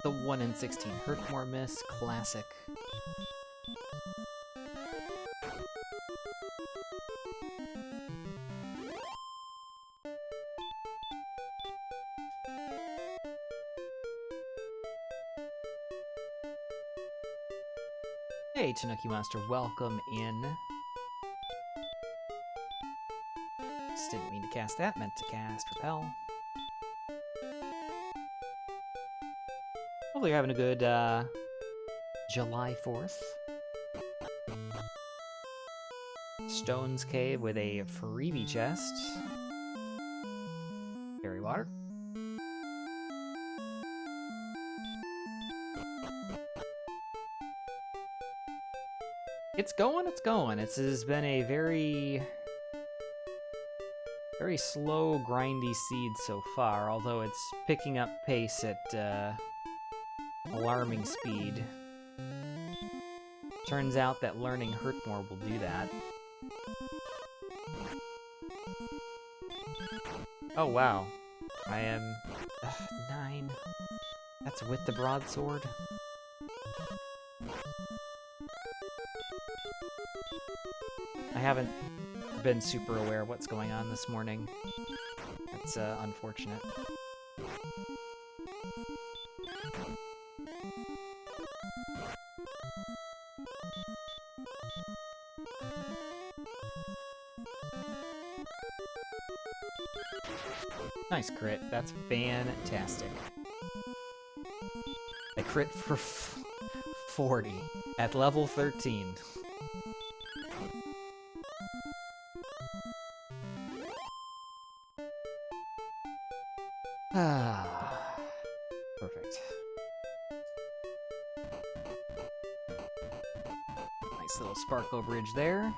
The 1 in 16 Hurtmore miss, classic. Hey, Tanuki Monster, welcome in. Just didn't mean to cast that, meant to cast Repel. Hopefully you're having a good July 4th. Stone's Cave with a freebie chest. Fairy water. It's going, it's going. This has been a very slow, grindy seed so far, although it's picking up pace at alarming speed. Turns out that learning Hurtmore will do that. Oh wow. I am 9. That's with the broadsword. I haven't been super aware of what's going on this morning. That's unfortunate. Nice crit. That's fantastic. A crit for 40 at level 13. Ah, perfect. Nice little sparkle bridge there.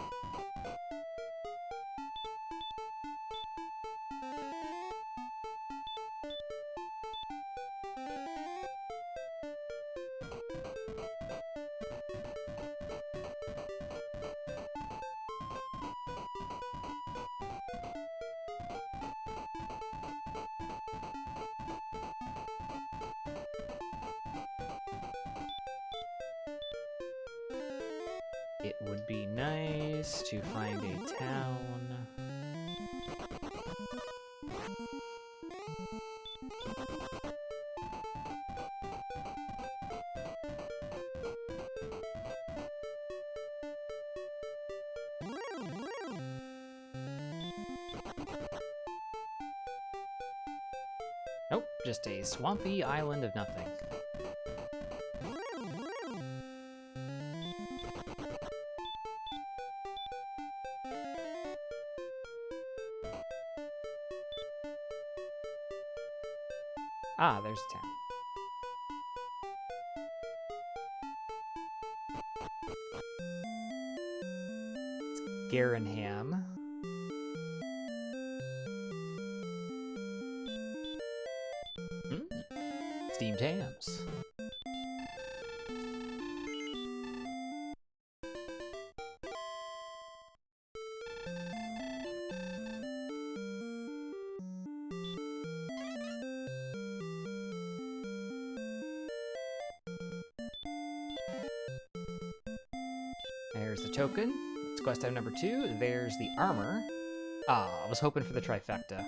It would be nice to find a town. Nope, just a swampy island of nothing. Ah, there's a town. It's Garenham. Steamed hams. There's the token. It's quest item number 2. There's the armor. Ah, I was hoping for the trifecta.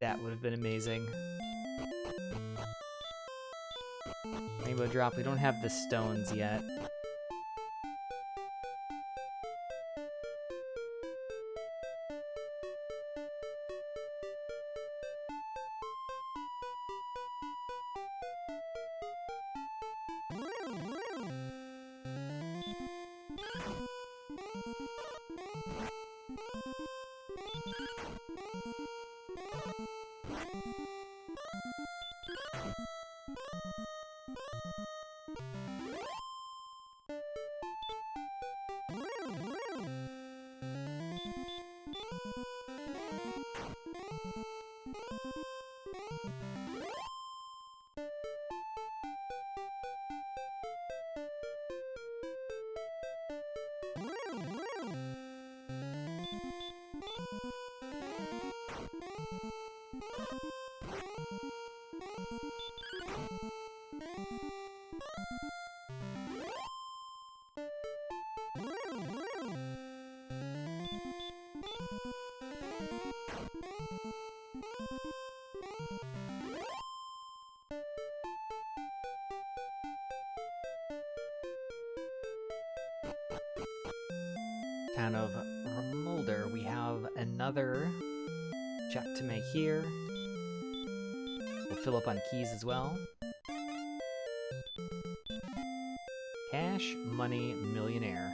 That would have been amazing. Rainbow drop. We don't have the stones yet. Town of Remolder. We have another check to make here. We'll fill up on keys as well. Cash, money, millionaire.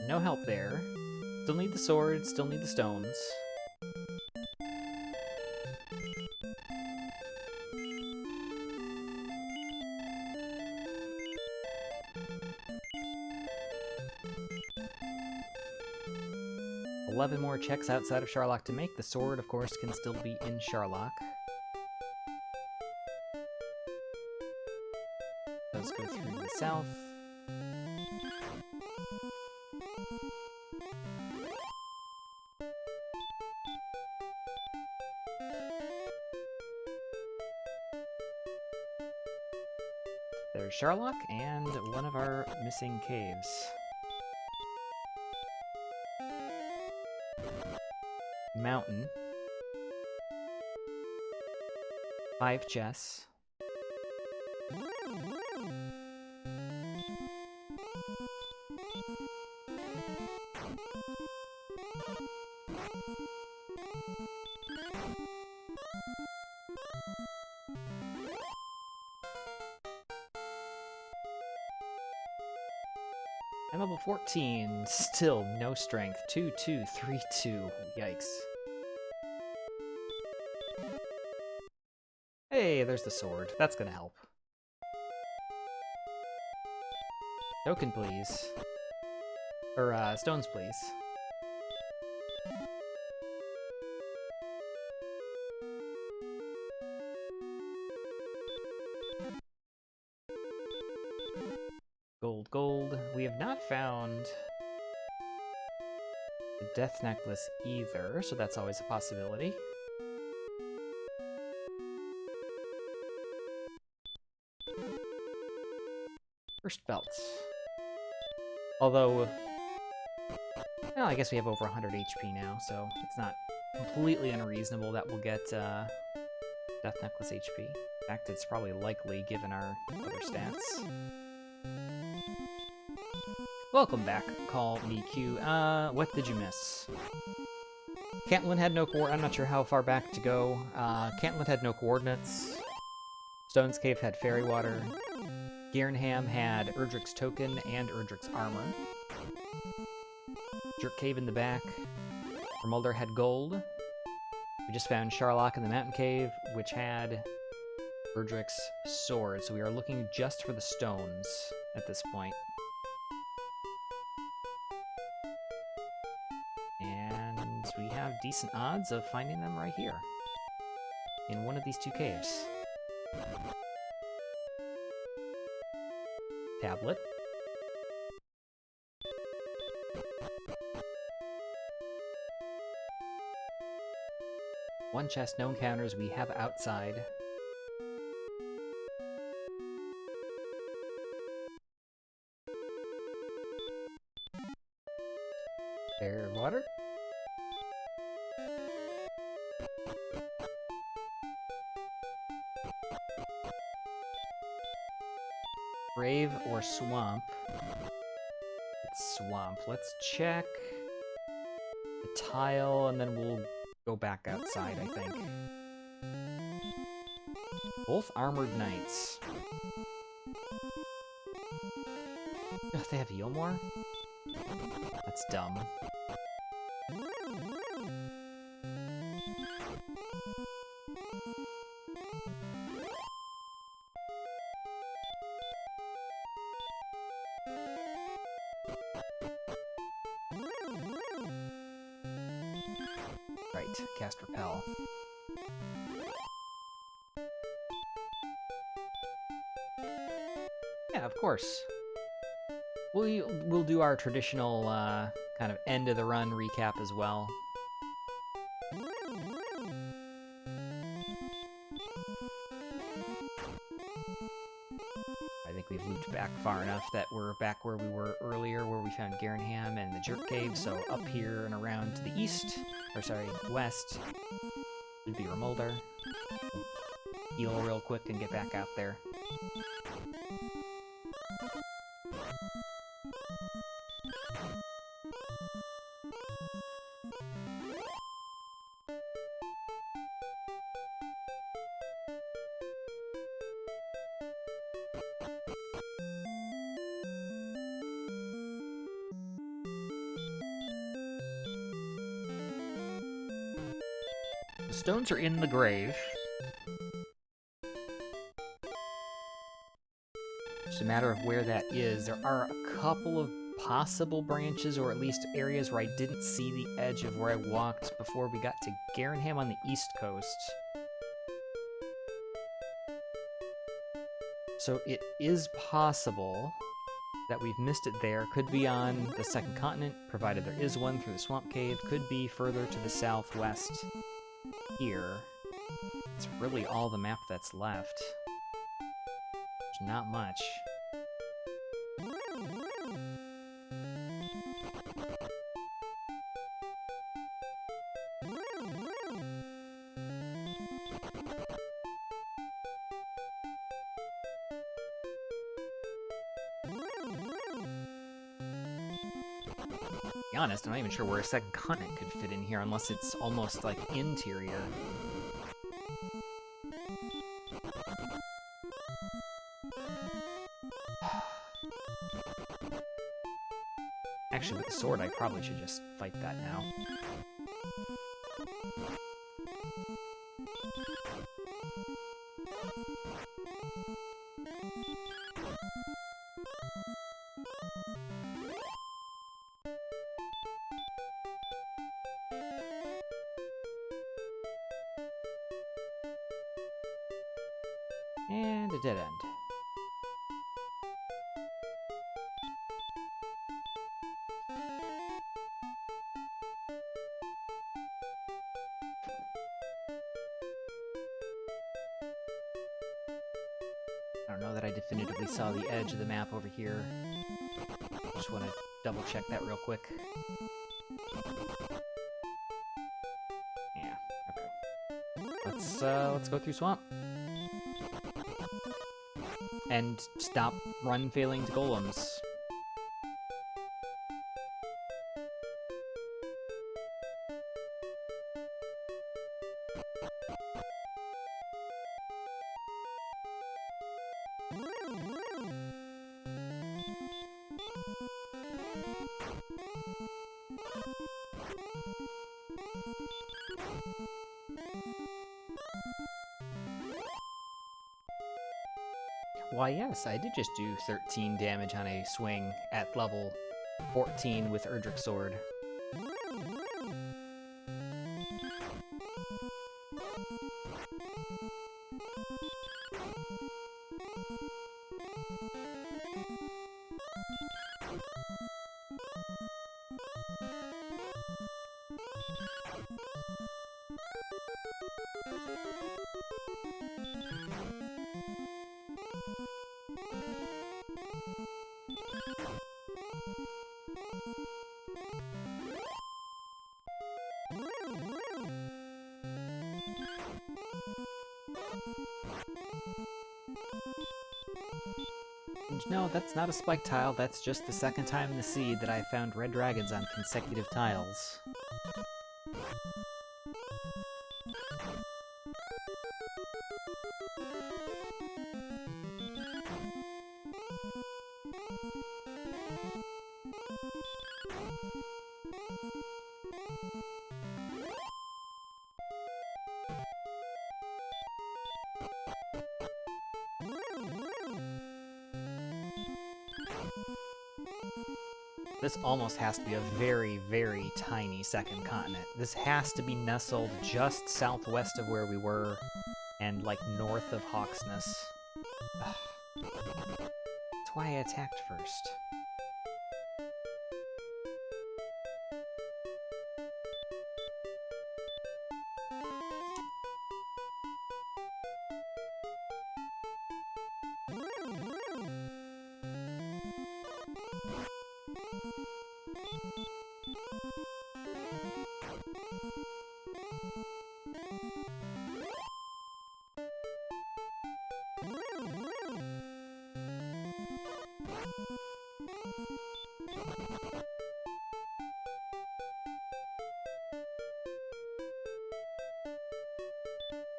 No help there. Still need the sword, still need the stones. $11 more checks outside of Sharlock to make. The sword, of course, can still be in Sharlock. arrows go through the south. There's Sherlock and one of our missing caves. Mountain. 5 chests. I'm level 14, still no strength. 2, 2, 3, 2. Yikes. Hey, there's the sword. That's gonna help. Token, please. Or, stones, please. Gold, gold. We have not found the death necklace either, so that's always a possibility. First belts. Although, well, I guess we have over 100 HP now, so it's not completely unreasonable that we'll get death necklace HP. In fact, it's probably likely given our other stats. Welcome back, Call Me Q. What did you miss? Cantland had no I'm not sure how far back to go. Cantland had no coordinates. Stone's Cave had fairy water. Gernham had Erdrick's token and Erdrick's armor. Jerk Cave in the back. Remulder had gold. We just found Sherlock in the Mountain Cave, which had Erdrick's sword. So we are looking just for the stones at this point. And we have decent odds of finding them right here. In one of these 2 caves. Tablet. One chest, no encounters, we have outside. Air and water. Grave or swamp? It's swamp. Let's check the tile, and then we'll go back outside, I think. Both armored knights. Ugh, they have Yilmore? That's dumb. Right, cast Repel. Yeah, of course. We'll do our traditional kind of end of the run recap as well. I think we've looped back far enough that we're back where we were earlier, where we found Gernham and the Jerk Cave, so up here and around to the east, or sorry, west, would be Remulder. Heal real quick and get back out there. The stones are in the grave. Just a matter of where that is. There are a couple of possible branches, or at least areas where I didn't see the edge of where I walked before we got to Gernham on the east coast. So it is possible that we've missed it there. Could be on the second continent, provided there is one through the swamp cave. Could be further to the southwest here. It's really all the map that's left. There's not much. To be honest, I'm not even sure where a second continent could fit in here unless it's almost like interior. Actually, with the sword, I probably should just fight that now. And a dead end. I don't know that I definitively saw the edge of the map over here. Just want to double check that real quick. Yeah, okay. Let's go through swamp. And stop run failing to golems. Why, yes, I did just do 13 damage on a swing at level 14 with Erdrick Sword. No, that's not a spike tile, that's just the second time in the seed that I found red dragons on consecutive tiles. This almost has to be a very, very tiny second continent. This has to be nestled just southwest of where we were, and like north of Hawksness. Ugh. That's why I attacked first.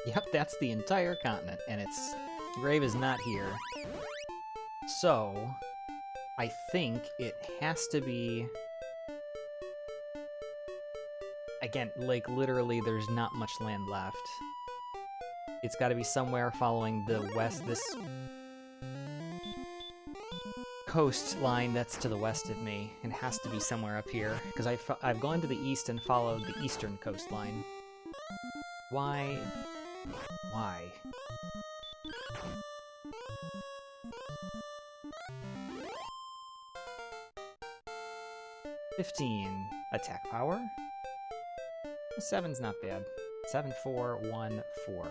Yep, that's the entire continent, and its grave is not here. So, I think it has to be... Again, like, literally, there's not much land left. It's gotta be somewhere following the west, this coastline that's to the west of me. It has to be somewhere up here, because I've gone to the east and followed the eastern coastline. Why? Why? $15 attack power. 7's not bad. 7, 4, 1, 4.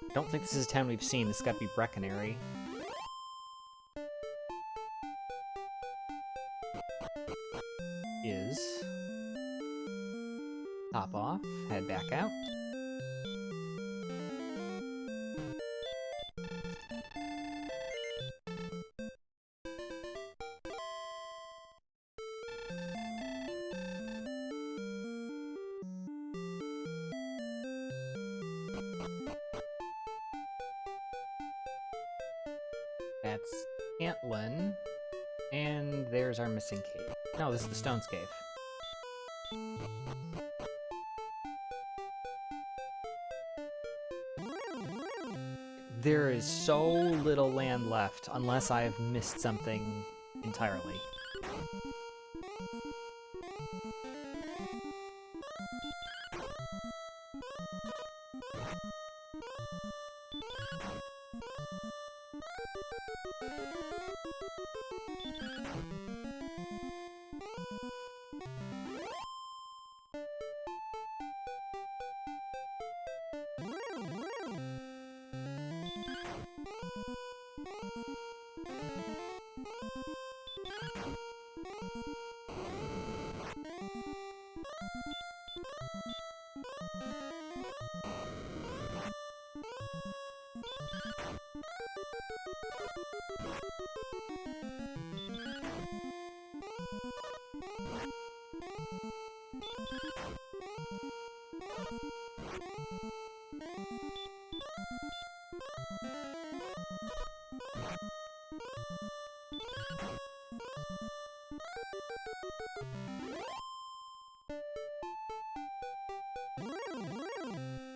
I don't think this is a town we've seen. This has got to be Brecconary. Is top off, head back out. That's Antlin, and there's our missing cave. No, this is the Stones Cave. There is so little land left, unless I have missed something entirely.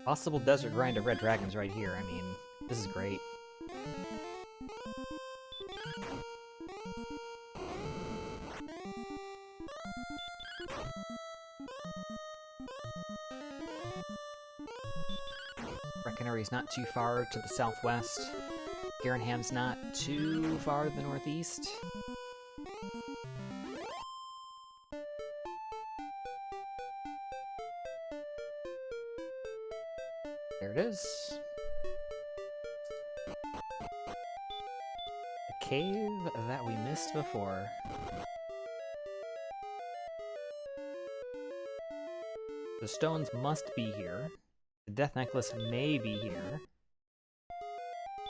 Possible desert grind of red dragons right here. I mean, this is great. Brecconary's not too far to the southwest. Garenham's not too far to the northeast. There it is. A cave that we missed before. The stones must be here. The death necklace may be here.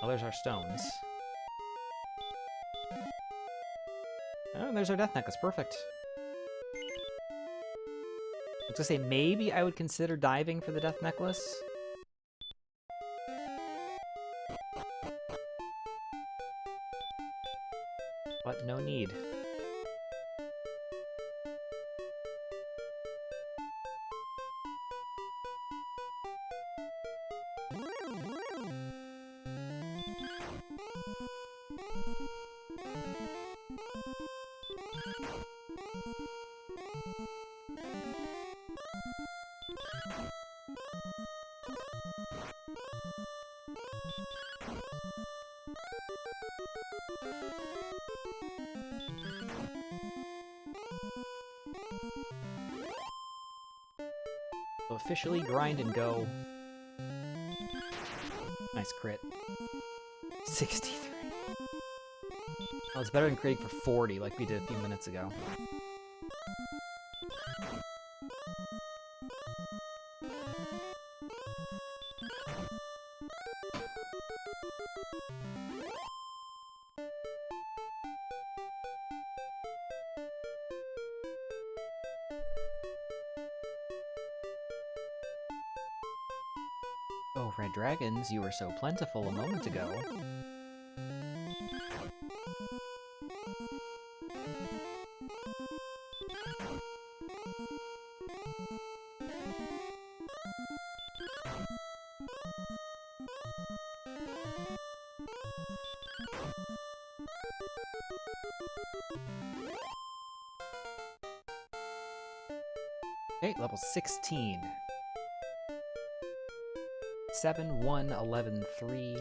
Oh, there's our stones. Oh, there's our death necklace. Perfect. I was gonna say, maybe I would consider diving for the death necklace. But no need. So officially grind and go. Nice crit. 63. Oh, it's better than critting for 40 like we did a few minutes ago. Oh, red dragons, you were so plentiful a moment ago. Okay, level 16. 7, 1, 11, 3.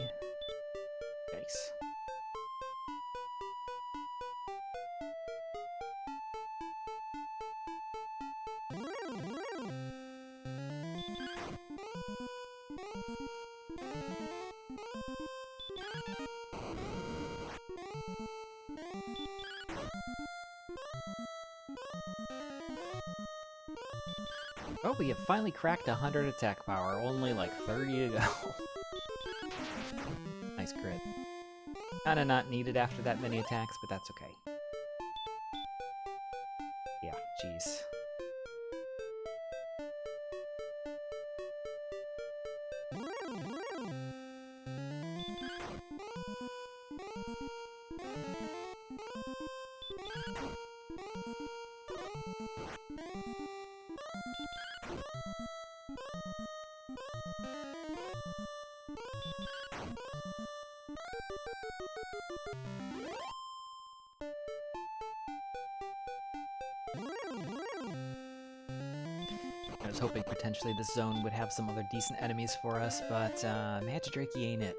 Nice. Oh, we have finally cracked 100 attack power, only like 30 to go. Nice crit. Kinda not needed after that many attacks, but that's okay. Yeah, jeez. I was hoping potentially this zone would have some other decent enemies for us, but Magidrakey ain't it.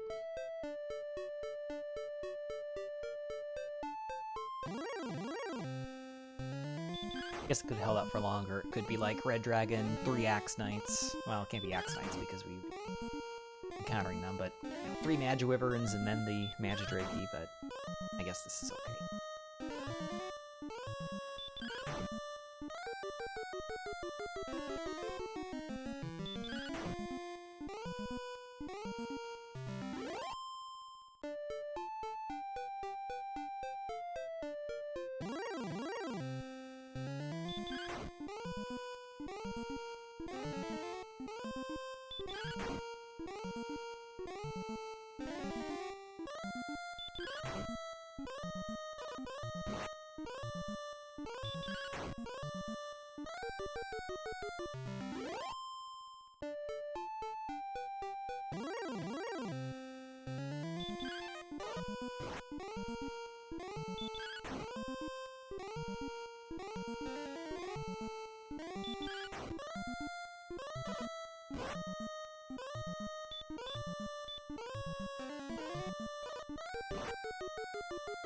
I guess it could have held out for longer. It could be like Red Dragon, 3 Axe Knights. Well, it can't be Axe Knights because we've been encountering them, but you know, 3 Magiwyverns and then the Magidrakey, but I guess this is okay.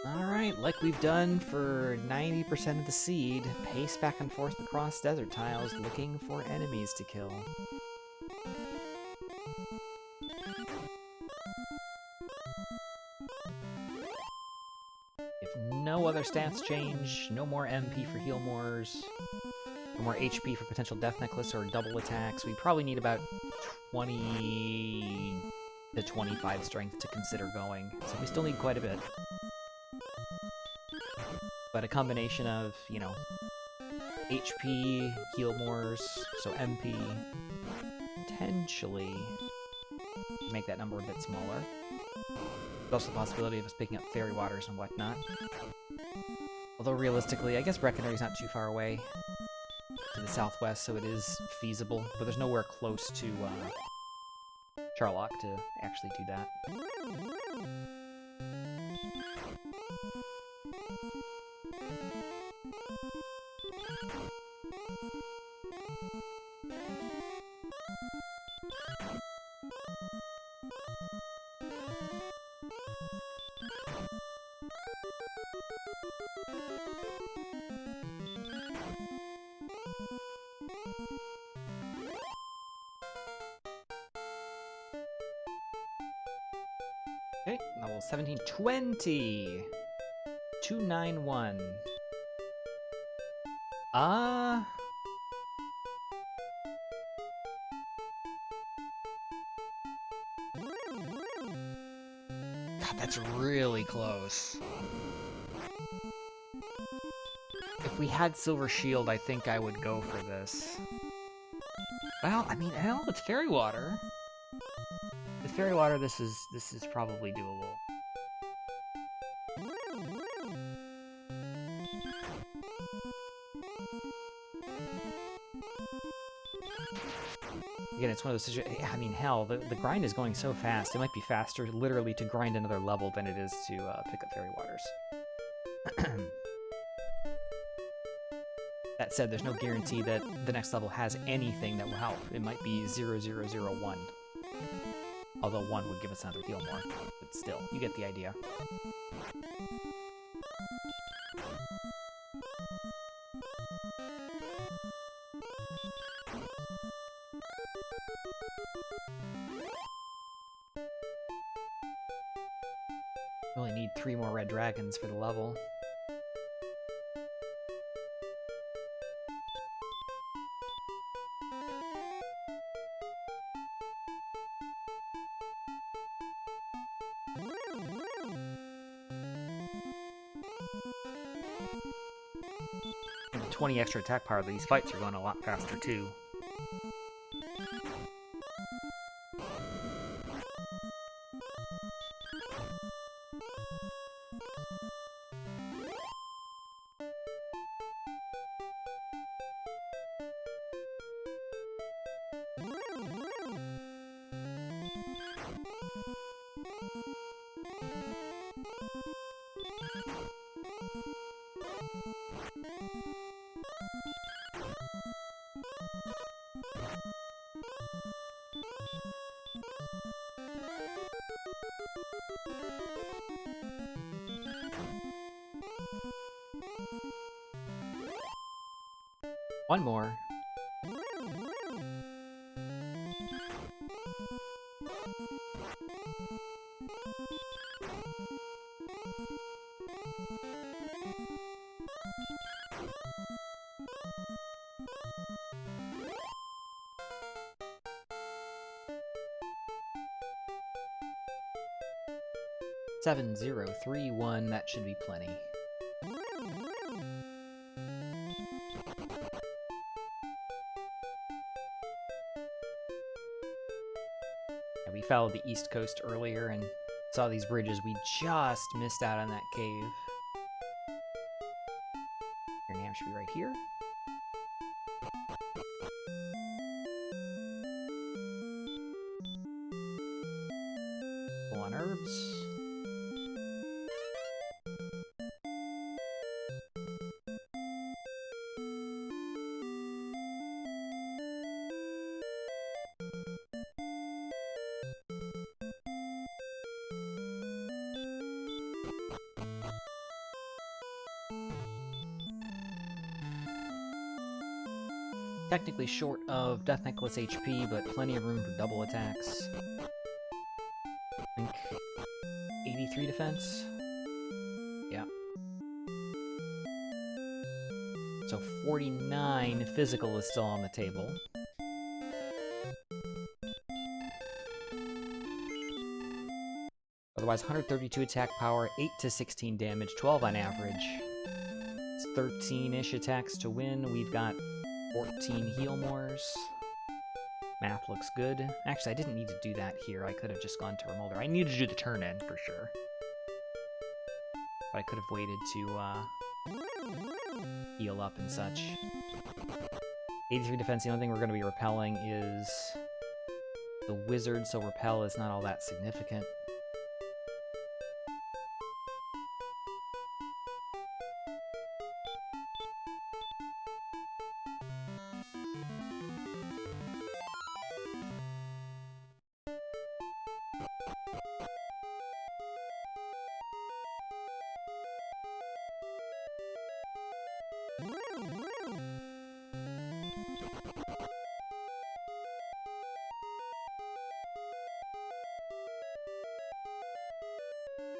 Alright, like we've done for 90% of the seed, pace back and forth across desert tiles looking for enemies to kill. If no other stats change, no more MP for heal mores, no more HP for potential death necklace or double attacks, we probably need about 20 to 25 strength to consider going, so we still need quite a bit. But a combination of, you know, HP, heal mores, so MP, potentially make that number a bit smaller. There's also the possibility of us picking up fairy waters and whatnot. Although realistically, I guess Breckenridge's not too far away to the southwest, so it is feasible, but there's nowhere close to Charlock to actually do that. Okay, level 1720! 291. God, that's really close. If we had Silver Shield, I think I would go for this. Well, I mean, hell, it's Fairy Water. With Fairy Water, this is probably doable. Again, it's one of those situations. I mean, hell, the grind is going so fast. It might be faster, literally, to grind another level than it is to pick up Fairy Waters. That said, there's no guarantee that the next level has anything that will help. It might be 0001. Although 1 would give us another heal more. But still, you get the idea. We only need 3 more red dragons for the level. And the 20 extra attack power, these fights are going a lot faster too. One more. Seven, 0, 3, 1, that should be plenty. And we followed the east coast earlier and saw these bridges. We just missed out on that cave. Your name should be right here. Full on herbs. Technically short of Death Necklace HP, but plenty of room for double attacks. I think 83 defense? Yeah. So 49 physical is still on the table. Otherwise, 132 attack power, 8 to 16 damage, 12 on average. It's 13-ish attacks to win. We've got 14 heal mores. Math looks good. Actually, I didn't need to do that here. I could have just gone to Remolder. I needed to do the turn end for sure. But I could have waited to heal up and such. 83 defense, the only thing we're going to be repelling is the wizard, so repel is not all that significant.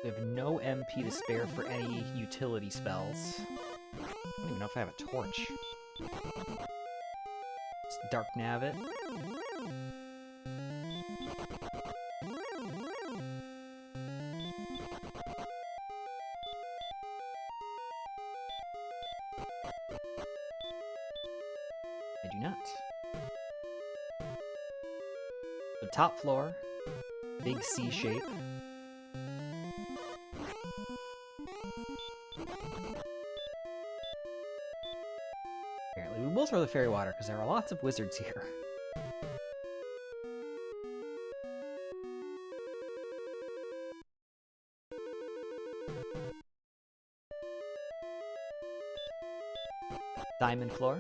We have no MP to spare for any utility spells. I don't even know if I have a torch. Just Dark Nav it. I do not. The top floor, big C shape. Apparently, we will throw the fairy water because there are lots of wizards here. Diamond floor.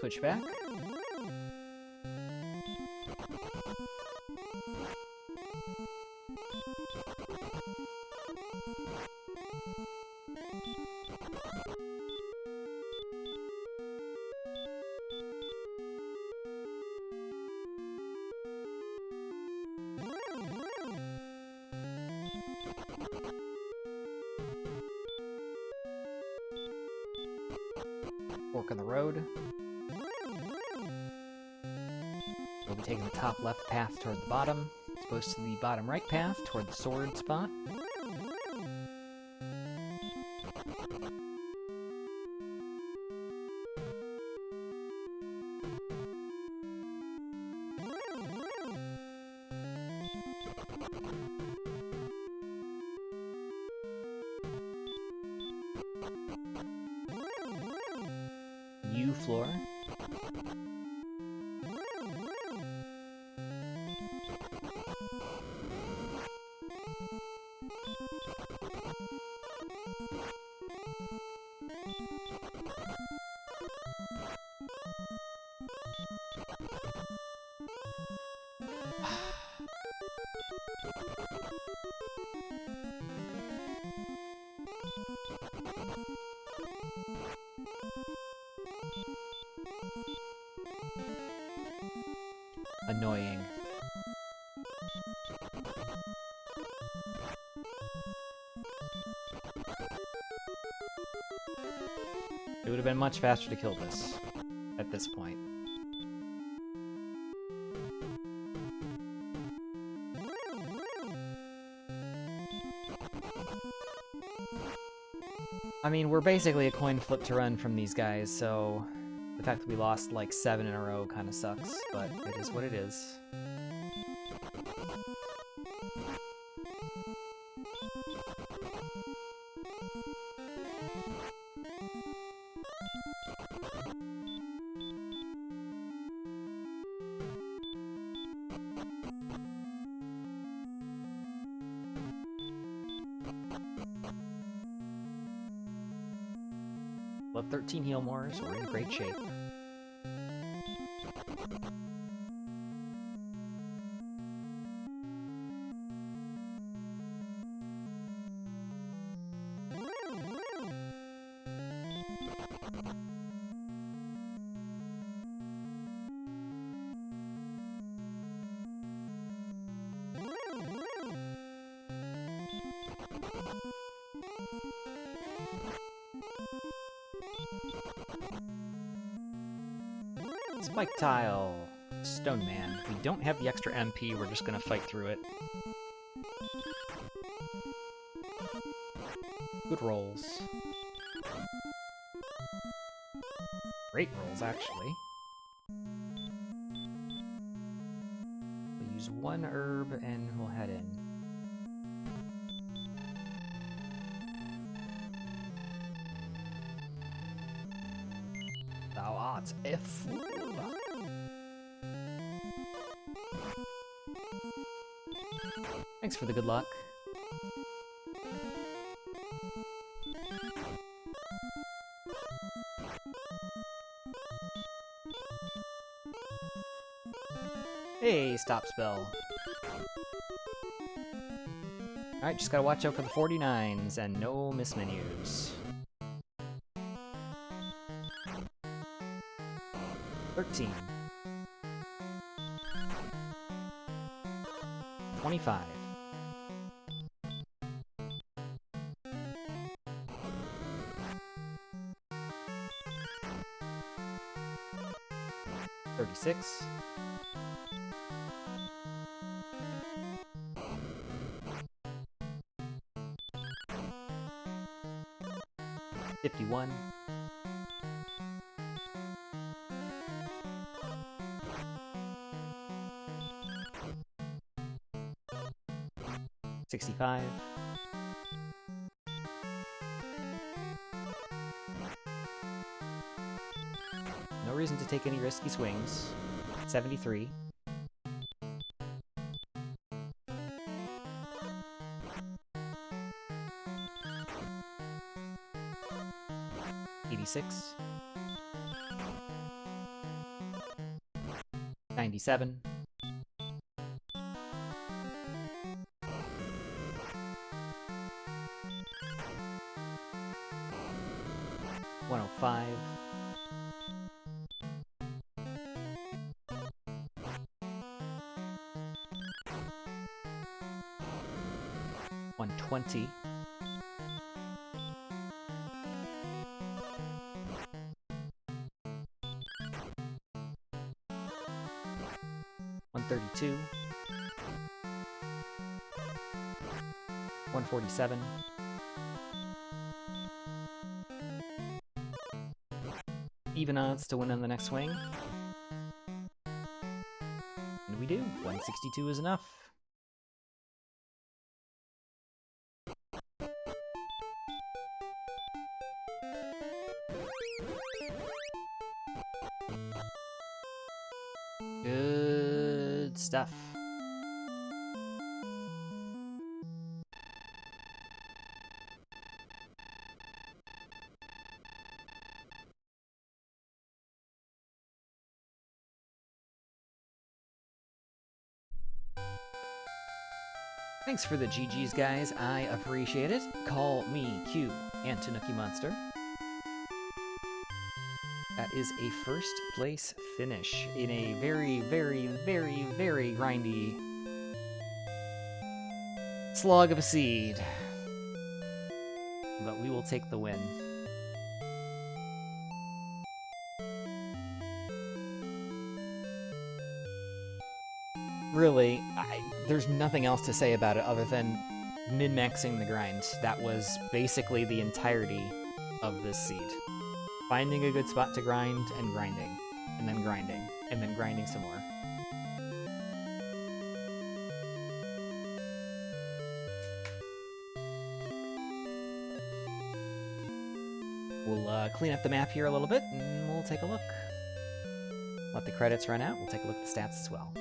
Switch back. Fork in the road. We'll be taking the top left path toward the bottom, as opposed to the bottom right path toward the sword spot. U floor. Annoying. It would have been much faster to kill this at this point. I mean, we're basically a coin flip to run from these guys, so the fact that we lost like 7 in a row kind of sucks, but it is what it is. Love 13 heal more, so we're in great shape. Spike tile. Stone man. We don't have the extra MP, we're just gonna fight through it. Good rolls. Great rolls, actually. We'll use one herb and we'll head in. Thou art a fool. Thanks for the good luck. Hey, stop spell. Alright, just gotta watch out for the 49s and no mismenus. 13. 25. 36. 51. 65. No reason to take any risky swings. 73. 86. 97. 105. 120. 132. 147. Even odds to win on the next swing. And we do. 162 is enough. Good stuff. Thanks for the GGs, guys. I appreciate it. Call me Q and Tanuki Monster. That is a first place finish in a very, very, very, very grindy slog of a seed. But we will take the win. Really, there's nothing else to say about it other than min-maxing the grind. That was basically the entirety of this seed. Finding a good spot to grind, and grinding, and then grinding, and then grinding some more. We'll clean up the map here a little bit, and we'll take a look. Let the credits run out, we'll take a look at the stats as well.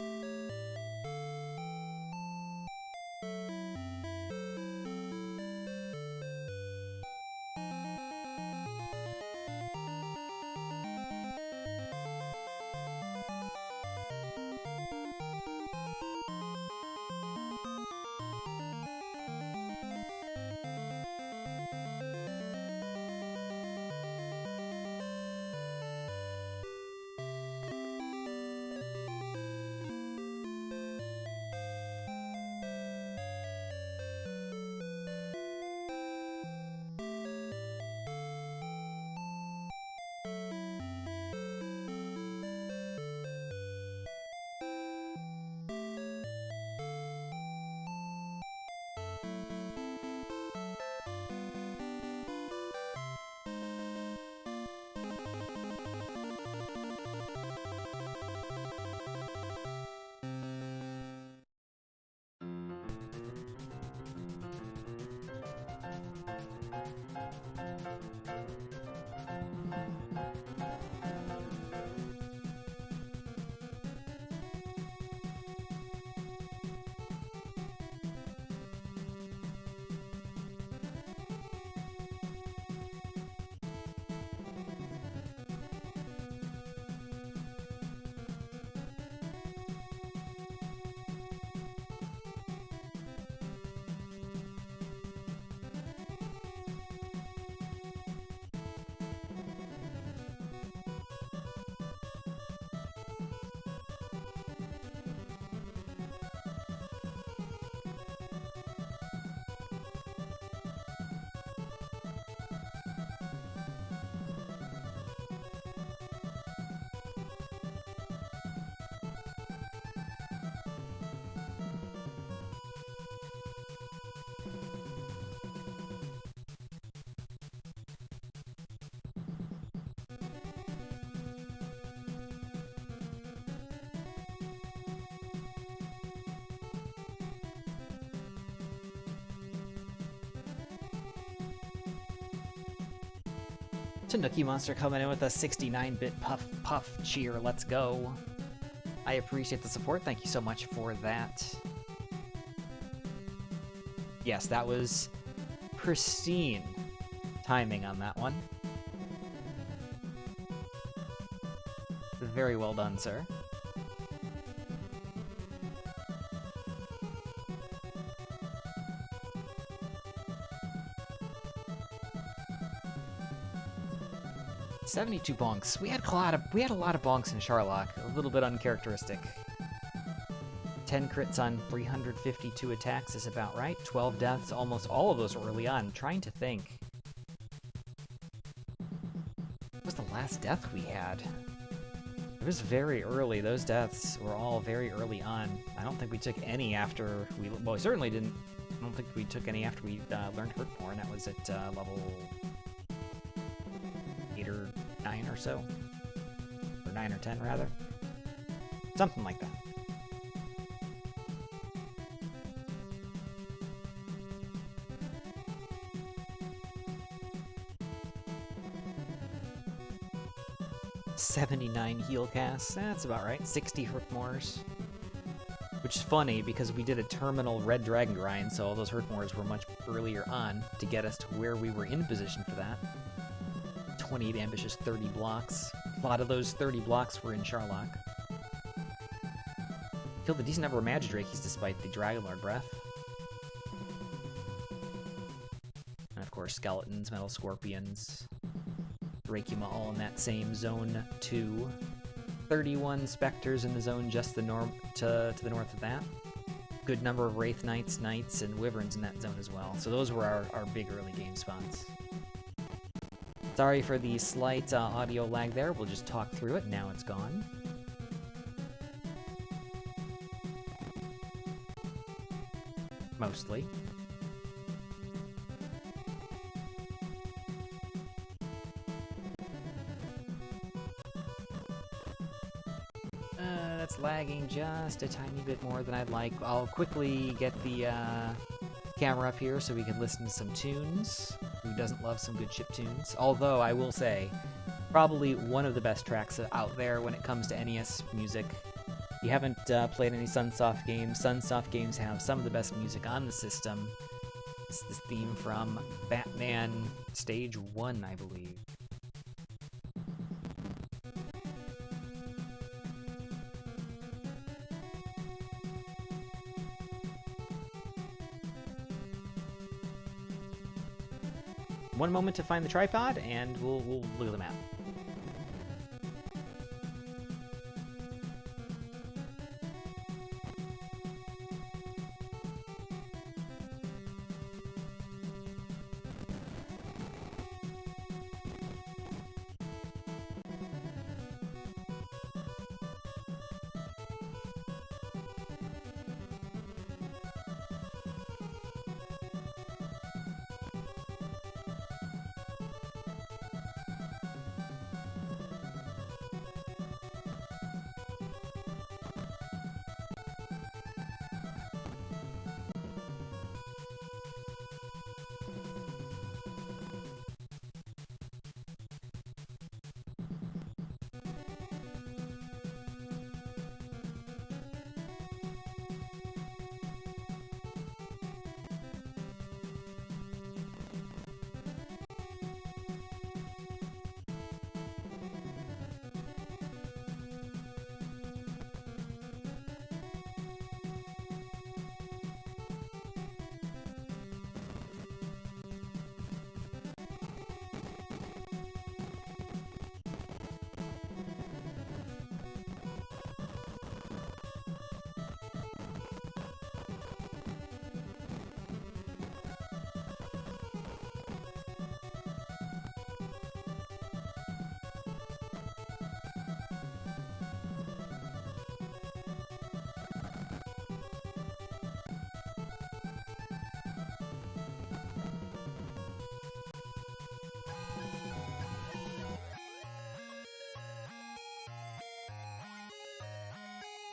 Tanuki Monster coming in with a 69-bit puff cheer. Let's go. I appreciate the support. Thank you so much for that. Yes, that was pristine timing on that one. Very well done, sir. $72 bonks. We had a lot of bonks in Charlock. A little bit uncharacteristic. 10 crits on 352 attacks is about right. 12 deaths, almost all of those early on. I'm trying to think. What was the last death we had? It was very early. Those deaths were all very early on. I don't think we took any after we... Well, we certainly didn't... I don't think we took any after we learned Hurt More, and that was at level 8 or 9 or so. Or 9 or 10, rather. Something like that. $79 heal casts. That's about right. 60 Hurtmores. Which is funny because we did a terminal Red Dragon grind, so all those Hurtmores were much earlier on to get us to where we were in position for that. 28 ambitious 30 blocks. A lot of those 30 blocks were in Charlock. Killed a decent number of Magidrakes despite the Dragonlord breath. And of course, skeletons, metal scorpions, Drakima all in that same zone 2. 31 specters in the zone just to the north of that. Good number of Wraith Knights, Knights, and Wyverns in that zone as well. So those were our big early game spawns. Sorry for the slight audio lag there. We'll just talk through it. Now it's gone. Mostly. That's lagging just a tiny bit more than I'd like. I'll quickly get the camera up here so we can listen to some tunes. Who doesn't love some good chiptunes? Although, I will say, probably one of the best tracks out there when it comes to NES music. If you haven't played any Sunsoft games, Sunsoft games have some of the best music on the system. It's this theme from Batman Stage 1, I believe. One moment to find the tripod, and we'll look at the map.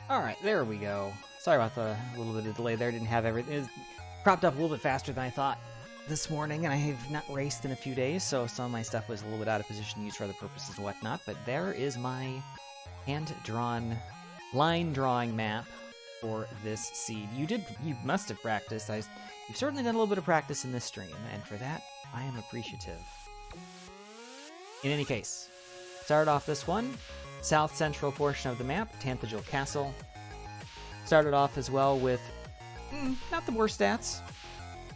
Alright, there we go. Sorry about the little bit of delay there. Didn't have everything. It was cropped up a little bit faster than I thought. this morning, and I have not raced in a few days, so some of my stuff was a little bit out of position to use for other purposes and whatnot, but there is my hand-drawn, line-drawing map for this seed. You must have practiced. You've certainly done a little bit of practice in this stream, and for that, I am appreciative. In any case, started off this one, south central portion of the map, Tanthagil Castle. Started off as well with not the worst stats.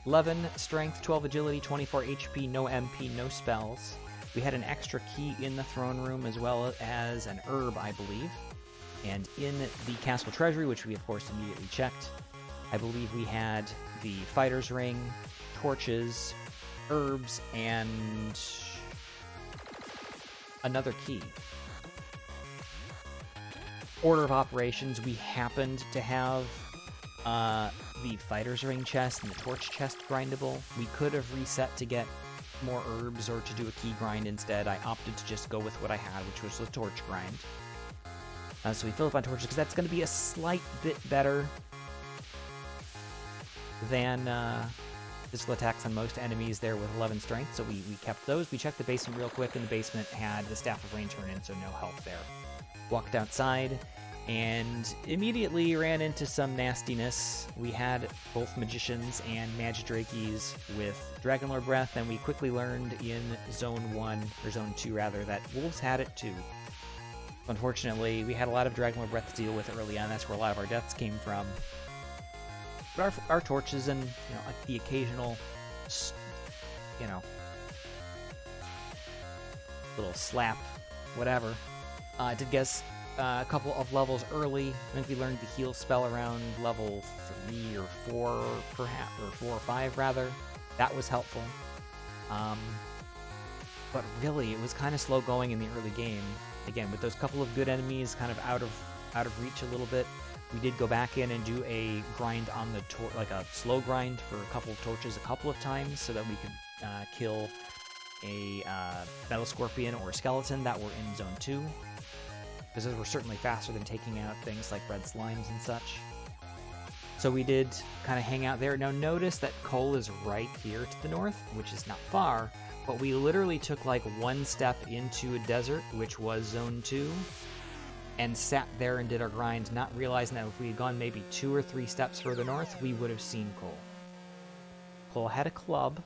11 strength, 12 agility, 24 HP, no MP, no spells. We had an extra key in the throne room as well as an herb, I believe. And in the castle treasury, which we of course immediately checked, I believe we had the fighter's ring, torches, herbs, and another key. Order of operations, we happened to have the fighter's ring chest and the torch chest grindable. We could have reset to get more herbs or to do a key grind instead. I opted to just go with what I had, which was the torch grind. So we fill up on torches because that's going to be a slight bit better than physical attacks on most enemies there with 11 strength, so we kept those. We checked the basement real quick, and the basement had the Staff of Rain turn in, so no help there. Walked outside and immediately ran into some nastiness. We had both magicians and Magidrakes with Dragonlord Breath, and we quickly learned in Zone 1, or Zone 2 rather, that wolves had it too. Unfortunately, we had a lot of Dragonlord Breath to deal with early on. That's where a lot of our deaths came from. But our torches and, the occasional, little slap, whatever, did get us a couple of levels early. I think we learned the heal spell around level 3 or 4, perhaps, or 4 or 5 rather. That was helpful. But really, it was kind of slow going in the early game. Again, with those couple of good enemies kind of out of reach a little bit, we did go back in and do a grind on the like a slow grind for a couple of torches a couple of times so that we could kill a metal scorpion or a skeleton that were in Zone 2. Because those were certainly faster than taking out things like red slimes and such. So we did kind of hang out there. Now notice that Cole is right here to the north, which is not far, but we literally took like one step into a desert, which was Zone 2, and sat there and did our grind, not realizing that if we had gone maybe 2 or 3 steps further north, we would have seen Cole. Cole had a club,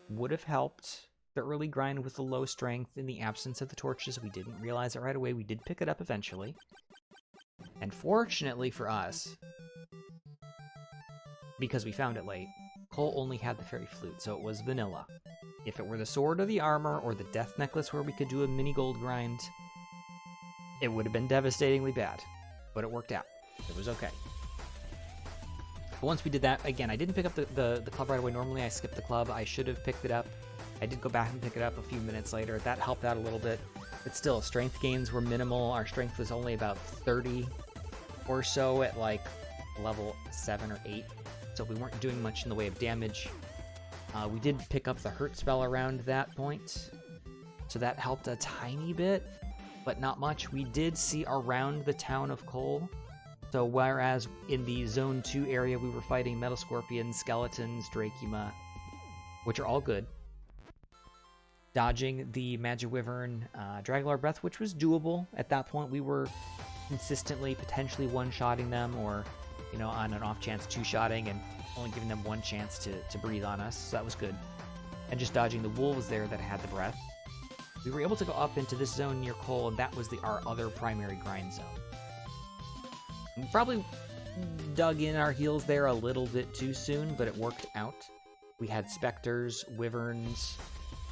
would have helped the early grind with the low strength in the absence of the torches. We didn't realize it right away. We did pick it up eventually. And fortunately for us, because we found it late, Cole only had the fairy flute, so it was vanilla. If it were the sword or the armor or the death necklace where we could do a mini gold grind, it would have been devastatingly bad. But it worked out. It was okay. But once we did that, again, I didn't pick up the club right away. Normally I skip the club. I should have picked it up. I did go back and pick it up a few minutes later. That helped out a little bit. But still, strength gains were minimal. Our strength was only about 30 or so at like level 7 or 8. So we weren't doing much in the way of damage. We did pick up the hurt spell around that point. So that helped a tiny bit, but not much. We did see around the town of Cole. So whereas in the Zone 2 area we were fighting Metal Scorpions, Skeletons, Dracula, which are all good. Dodging the Magiwyvern, Dragonlord Breath, which was doable. At that point we were consistently potentially one-shotting them, or, on an off chance two-shotting and only giving them one chance to breathe on us, so that was good. And just dodging the wolves there that had the breath. We were able to go up into this zone near Cole, and that was our other primary grind zone. We probably dug in our heels there a little bit too soon, but it worked out. We had Spectres, Wyverns,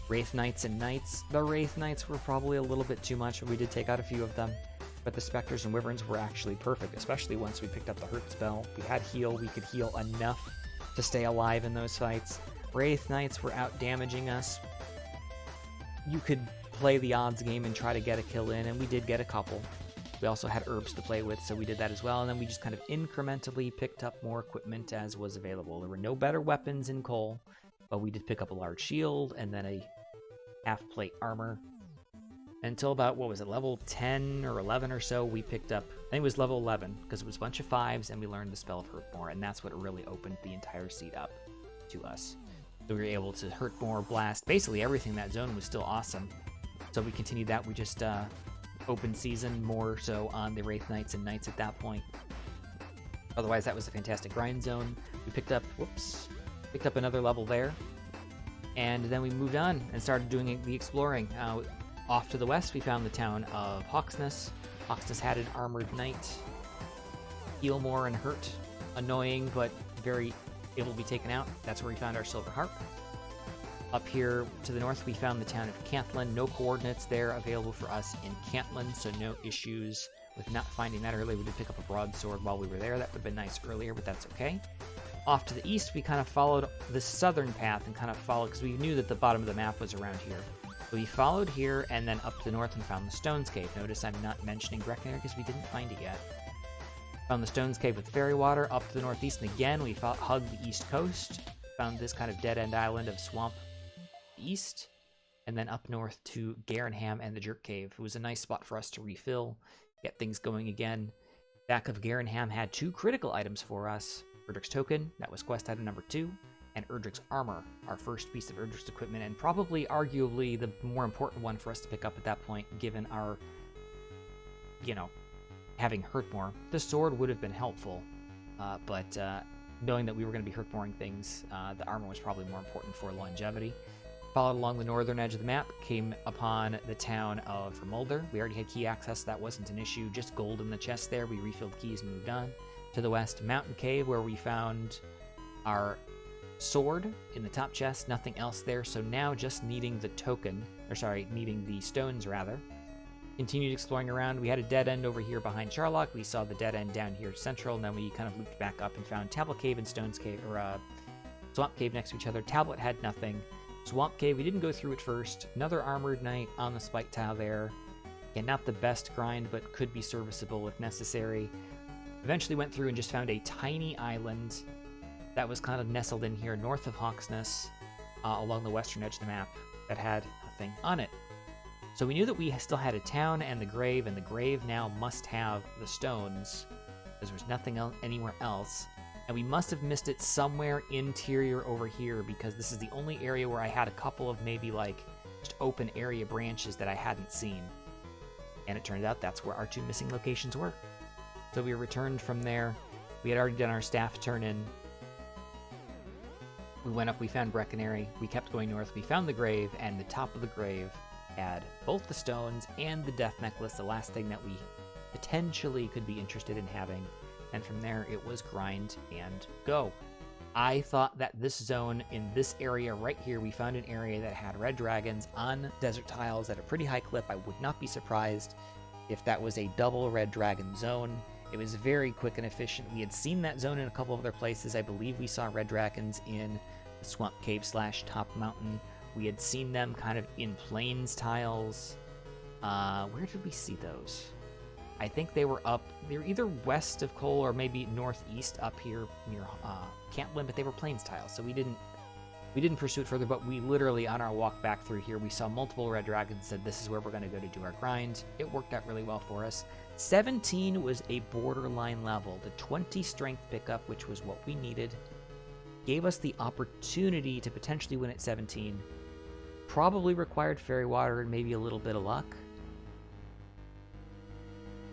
Wraith Knights, and Knights. The Wraith Knights were probably a little bit too much, but we did take out a few of them. But the Spectres and Wyverns were actually perfect, especially once we picked up the hurt spell. We had heal, we could heal enough to stay alive in those fights. Wraith Knights were out damaging us. You could play the odds game and try to get a kill in, and we did get a couple. We also had herbs to play with, so we did that as well, and then we just kind of incrementally picked up more equipment as was available. There were no better weapons in Cole, but we did pick up a large shield and then a half-plate armor. Until about, level 10 or 11 or so, we picked up, I think it was level 11, because it was a bunch of 5s, and we learned the spell of Hurt more, and that's what really opened the entire seed up to us. So we were able to hurt more, blast. Basically everything in that zone was still awesome. So we continued that. We just opened season more so on the Wraith Knights and Knights at that point. Otherwise, that was a fantastic grind zone. We picked up another level there. And then we moved on and started doing the exploring. Off to the west, we found the town of Hawksness. Hawksness had an armored knight. Heal more and hurt. Annoying, but very able to be taken out. That's where we found our Silver Harp. Up here to the north, we found the town of Cantlin. No coordinates there available for us in Cantlin, so no issues with not finding that early. We did pick up a broadsword while we were there. That would have been nice earlier, but that's okay. Off to the east, we kind of followed the southern path and kind of followed, because we knew that the bottom of the map was around here. So we followed here and then up to the north and found the Stones Cave. Notice I'm not mentioning Breckenridge because we didn't find it yet. Found the Stones Cave with fairy water. Up to the northeast, and again, we hugged the east coast. Found this kind of dead-end island of swamp east. And then up north to Garenham and the Jerk Cave. It was a nice spot for us to refill, get things going again. Back of Garenham had 2 critical items for us. Erdrick's Token, that was quest item number 2, and Erdrick's Armor, our first piece of Erdrick's equipment, and probably, arguably, the more important one for us to pick up at that point, given our, having hurt more. The sword would have been helpful, but knowing that we were going to be hurt moreing things, the armor was probably more important for longevity. Followed along the northern edge of the map, came upon the town of Vermolder. We already had key access, so that wasn't an issue. Just gold in the chest there. We refilled keys and moved on. To the west, Mountain Cave, where we found our sword in the top chest. Nothing else there, so now just needing the token, needing the stones rather. Continued exploring around. We had a dead end over here behind Charlock. We saw the dead end down here central, and then we kind of looped back up and found Tablet Cave and Stones Cave, or Swamp Cave next to each other. Tablet had nothing. Swamp Cave, we didn't go through it first. Another armored knight on the spike tile there. Again, not the best grind, but could be serviceable if necessary. Eventually went through and just found a tiny island that was kind of nestled in here north of Hawksness, along the western edge of the map, that had nothing on it. So we knew that we still had a town and the grave now must have the stones, because there's nothing anywhere else. And we must have missed it somewhere interior over here, because this is the only area where I had a couple of maybe just open area branches that I hadn't seen. And it turned out that's where our 2 missing locations were. So we returned from there. We had already done our staff turn-in. We went up, we found Breckenridge. We kept going north. We found the grave, and the top of the grave had both the stones and the death necklace, the last thing that we potentially could be interested in having. And from there, it was grind and go. I thought that this zone, in this area right here, we found an area that had red dragons on desert tiles at a pretty high clip. I would not be surprised if that was a double red dragon zone. It was very quick and efficient. We had seen that zone in a couple of other places. I believe we saw red dragons in the Swamp Cave / Top Mountain. We had seen them kind of in plains tiles. Where did we see those? I think they were either west of Cole or maybe northeast up here near Cantlin, but they were plains tiles, so we didn't pursue it further. But we literally, on our walk back through here, we saw multiple red dragons, said this is where we're going to go to do our grind. It worked out really well for us. 17 was a borderline level. The 20 strength pickup, which was what we needed, gave us the opportunity to potentially win at 17. Probably required fairy water and maybe a little bit of luck.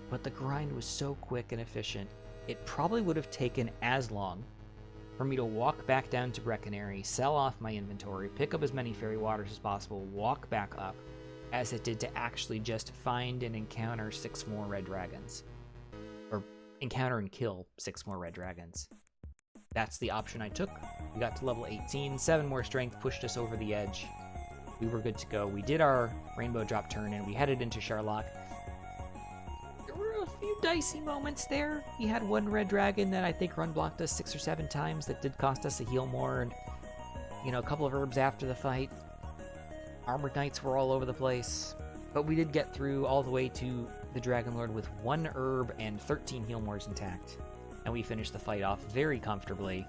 But the grind was so quick and efficient, it probably would have taken as long for me to walk back down to Breckenridge, sell off my inventory, pick up as many fairy waters as possible, walk back up, as it did to actually just find and encounter 6 more red dragons. Or encounter and kill 6 more red dragons. That's the option I took. We got to level 18, 7 more strength, pushed us over the edge. We were good to go. We did our rainbow drop turn and we headed into Charlock. There were a few dicey moments there. We had 1 red dragon that I think run blocked us 6 or 7 times. That did cost us a heal more and, a couple of herbs after the fight. Armored Knights were all over the place. But we did get through all the way to the Dragon Lord with 1 herb and 13 heal mores intact. And we finished the fight off very comfortably.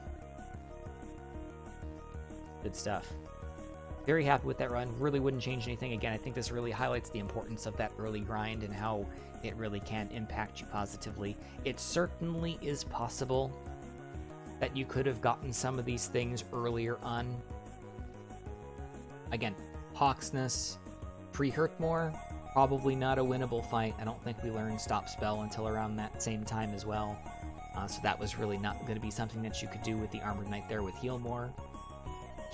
Good stuff. Very happy with that run. Really wouldn't change anything. Again, I think this really highlights the importance of that early grind and how it really can impact you positively. It certainly is possible that you could have gotten some of these things earlier on, Again, Hawksness, pre-Hurtmore, probably not a winnable fight. I don't think we learned Stop Spell until around that same time as well. So that was really not going to be something that you could do with the Armored Knight there with Healmore.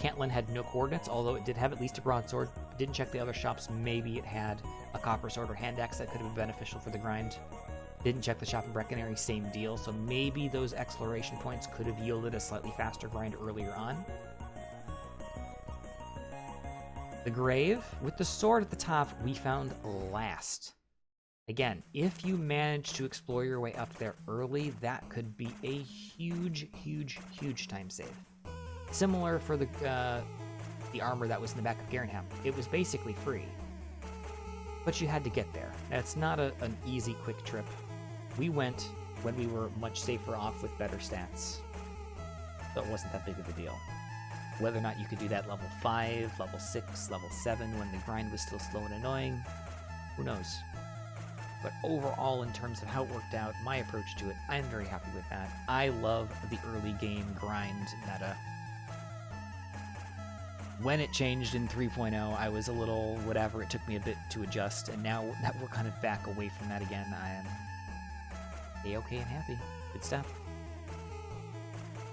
Cantlin had no coordinates, although it did have at least a broadsword. Didn't check the other shops. Maybe it had a copper sword or hand axe that could have been beneficial for the grind. Didn't check the shop in Breckenary, same deal. So maybe those exploration points could have yielded a slightly faster grind earlier on. The Grave, with the sword at the top, we found last. Again, if you manage to explore your way up there early, that could be a huge, huge, huge time save. Similar for the armor that was in the back of Garenham. It was basically free, but you had to get there. That's not an easy, quick trip. We went when we were much safer off with better stats, so it wasn't that big of a deal. Whether or not you could do that level 5, level 6, level 7 when the grind was still slow and annoying, who knows? But overall, in terms of how it worked out, my approach to it, I'm very happy with that. I love the early game grind meta. When it changed in 3.0, I was a little whatever, it took me a bit to adjust, and now that we're kind of back away from that again, I am A-okay and happy. Good stuff.